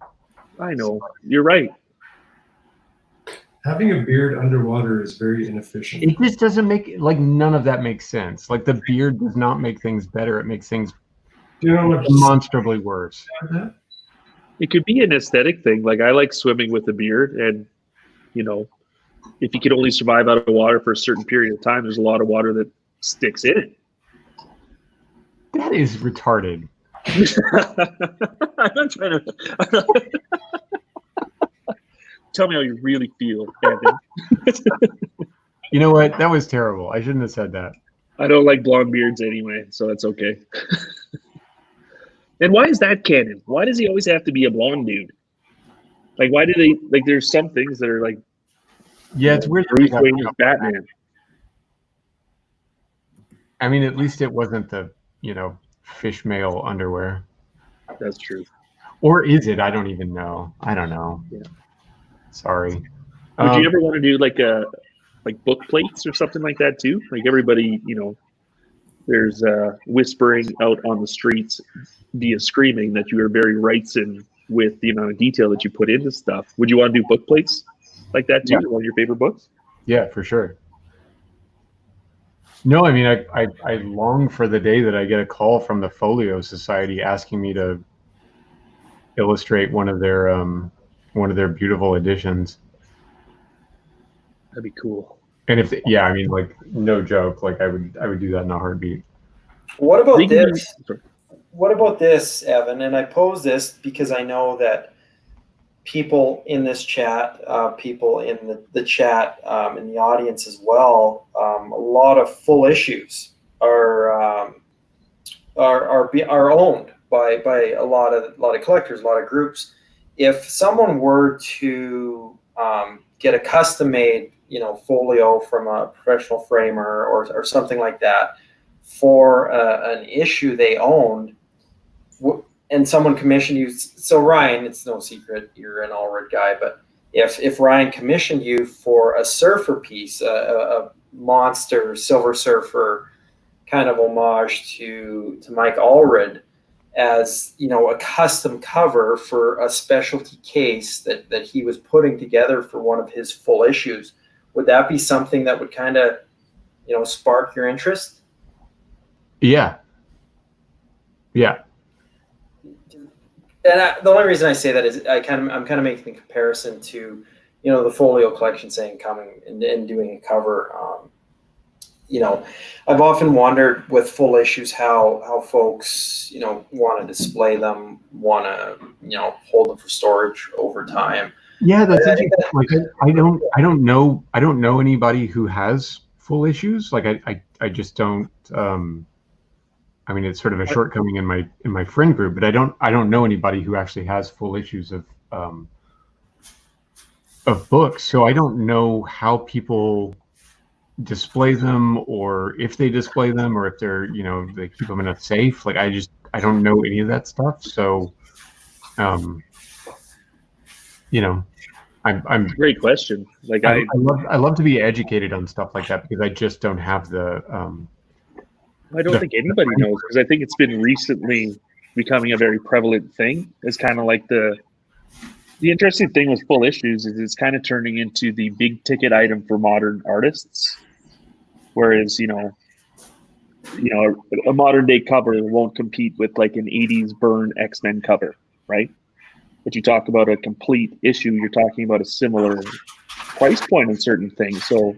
I know. You're right. Having a beard underwater is very inefficient. It just doesn't make none of that makes sense. The beard does not make things better. It makes things demonstrably worse. It could be an aesthetic thing. I like swimming with a beard, and if you could only survive out of water for a certain period of time, there's a lot of water that sticks in it. That is retarded. I'm not trying to. Tell me how you really feel, Evan. You know what? That was terrible. I shouldn't have said that. I don't like blonde beards anyway, so that's okay. And why is that canon? Why does he always have to be a blonde dude? Why do they there's some things that are yeah, it's weird. Bruce Wayne is Batman. I mean, at least it wasn't the fish mail underwear. That's true. Or is it? I don't even know. I don't know. Yeah. Sorry. Would you ever want to do book plates or something like that too? Everybody, there's whispering out on the streets via screaming that you are very Wrightson with the amount of detail that you put into stuff. Would you want to do book plates like that too? Yeah. One of your favorite books? Yeah, for sure. No, I mean, I long for the day that I get a call from the Folio Society asking me to illustrate one of their beautiful editions. That'd be cool. And if yeah, I mean, like, no joke, like I would do that in a heartbeat. What about this? What about this, Evan? And I pose this because I know that people in this chat, people in the chat, in the audience as well, a lot of full issues are owned by a lot of collectors, a lot of groups. If someone were to get a custom made, folio from a professional framer or something like that for an issue they owned, and someone commissioned you, so Ryan, it's no secret you're an Allred guy, but if Ryan commissioned you for a surfer piece, a monster Silver Surfer kind of homage to Mike Allred, as a custom cover for a specialty case that he was putting together for one of his full issues, would that be something that would kind of spark your interest? Yeah. And the only reason I say that is I'm kind of making the comparison to the folio collection, saying coming and doing a cover. I've often wondered with full issues how folks want to display them, want to hold them for storage over time. Yeah, that's interesting. Like I don't know anybody who has full issues. Like I just don't. I mean, it's sort of a shortcoming in my friend group, but I don't know anybody who actually has full issues of books. So I don't know how people display them, or if they display them, or if they're they keep them in a safe. Like I don't know any of that stuff. So, I'm Great question. Like I love to be educated on stuff like that, because I just don't have the. I don't think anybody knows, because I think it's been recently becoming a very prevalent thing. It's kind of like the interesting thing with full issues is it's kind of turning into the big ticket item for modern artists. Whereas, a modern day cover won't compete with like an 80s Byrne X-Men cover, right? But you talk about a complete issue, you're talking about a similar price point on certain things. So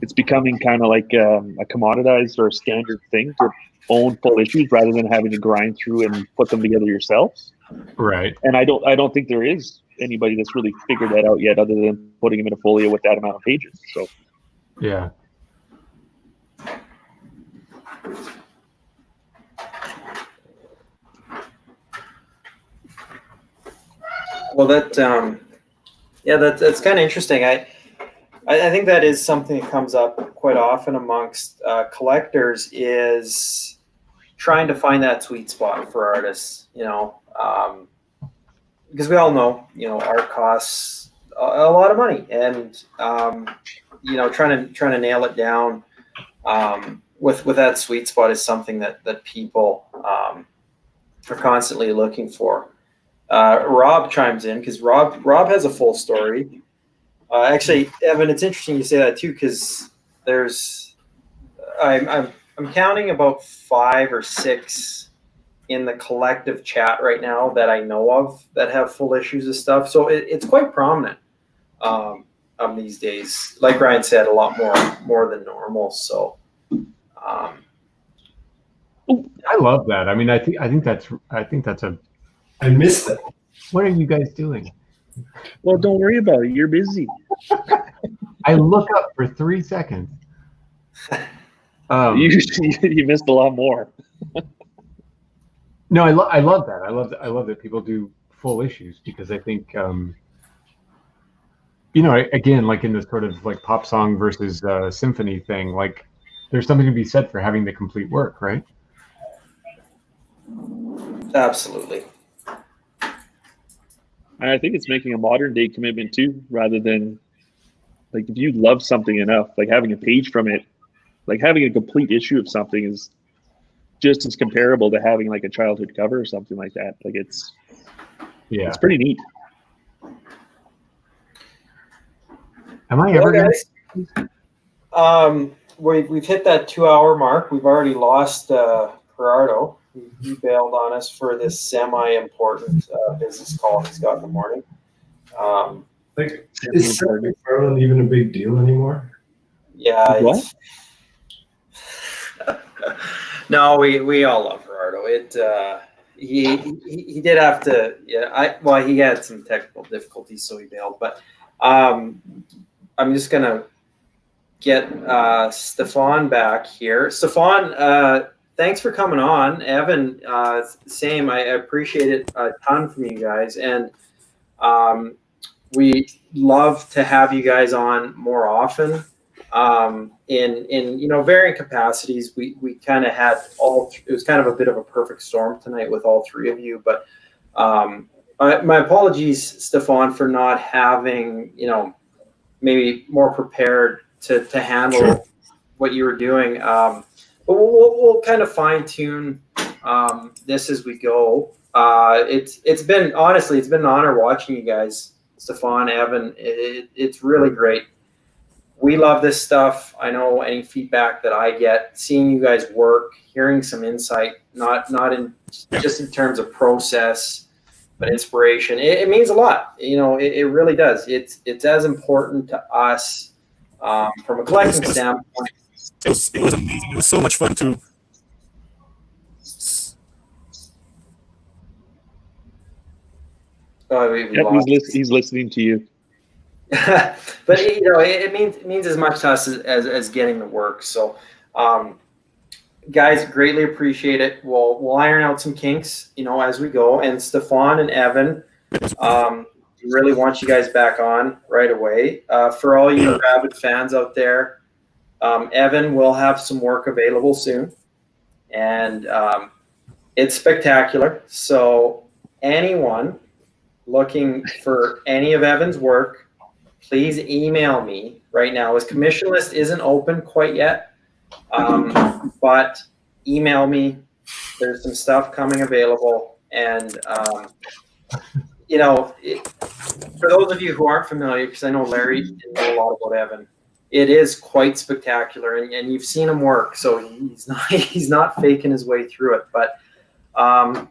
it's becoming kind of like a commoditized or a standard thing to own full issues rather than having to grind through and put them together yourselves. Right. And I don't think there is anybody that's really figured that out yet, other than putting them in a folio with that amount of pages. So yeah. Well, that's kind of interesting. I think that is something that comes up quite often amongst collectors, is trying to find that sweet spot for artists, because we all know, art costs a lot of money, and trying to nail it down with that sweet spot is something that people are constantly looking for. Rob chimes in because Rob has a full story. Actually, Evan, it's interesting you say that too, because I'm counting about 5 or 6 in the collective chat right now that I know of that have full issues of stuff. So it's quite prominent these days. Like Ryan said, a lot more than normal. So I love that. I mean, I think that's a. I missed it. What are you guys doing? well, don't worry about it. You're busy. I look up for 3 seconds. You missed a lot more. No, I love that. I love that people do full issues, because I think again, like in this sort of like pop song versus symphony thing, like there's something to be said for having the complete work, right? absolutely. And I think it's making a modern day commitment too, rather than like, if you love something enough, like having a page from it, like having a complete issue of something is just as comparable to having like a childhood cover or something like that. Like it's pretty neat. Am I ever going to? We've hit that 2-hour mark. We've already lost Gerardo. He bailed on us for this semi-important business call he's got in the morning. Is McFarlane even a big deal anymore? Yeah. What? No, we all love Gerardo. He did have to. Yeah. He had some technical difficulties, so he bailed. But I'm just gonna get Stefan back here. Stefan, thanks for coming on. Evan, same. I appreciate it a ton from you guys, and we love to have you guys on more often. In varying capacities. We kind of had it was kind of a bit of a perfect storm tonight with all three of you. But my apologies, Stefan, for not having maybe more prepared to handle what you were doing. But we'll kind of fine tune this as we go. It's been an honor watching you guys, Stefan, Evan. It's really great. We love this stuff. I know any feedback that I get, seeing you guys work, hearing some insight, not in just in terms of process, but inspiration. It means a lot. It really does. It's as important to us from a collecting standpoint. It was amazing. It was so much fun too. He's listening to you. But it means as much to us as getting the work. So, guys, greatly appreciate it. We'll iron out some kinks, as we go. And Stefan and Evan, really want you guys back on right away. For all you rabid fans out there, Evan will have some work available soon, and it's spectacular. So, anyone looking for any of Evan's work, please email me right now. His commission list isn't open quite yet, but email me. There's some stuff coming available. And, for those of you who aren't familiar, because I know Larry didn't know a lot about Evan, it is quite spectacular, and you've seen him work, so he's not faking his way through it. But I'm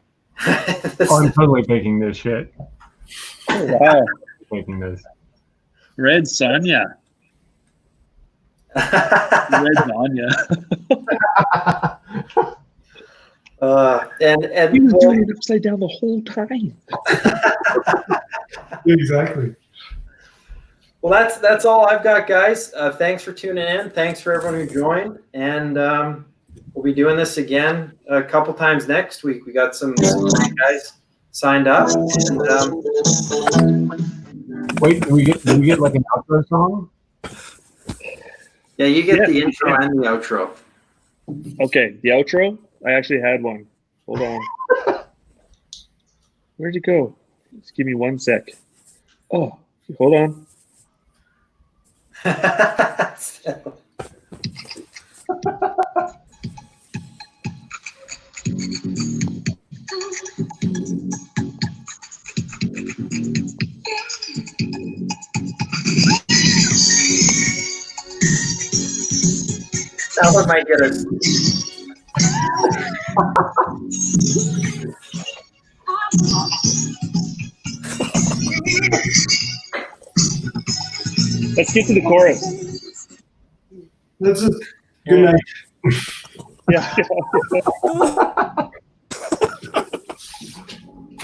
totally faking this shit. Oh, wow. Faking this. Red Sonja. Red Sonja. And he was doing it upside down the whole time. Exactly. Well, that's all I've got, guys. Thanks for tuning in. Thanks for everyone who joined, and we'll be doing this again a couple times next week. We got some guys signed up. And, wait, do we get like an outro song? Yeah, you get the intro and the outro. Okay, the outro? I actually had one. Hold on. Where'd it go? Just give me 1 sec. Oh, hold on. That one might get us. Let's get to the chorus. That's it. Good night. Yeah.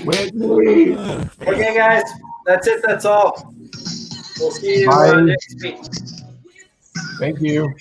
Wait. Okay, guys, that's it. That's all. We'll see you Bye. next week. Thank you.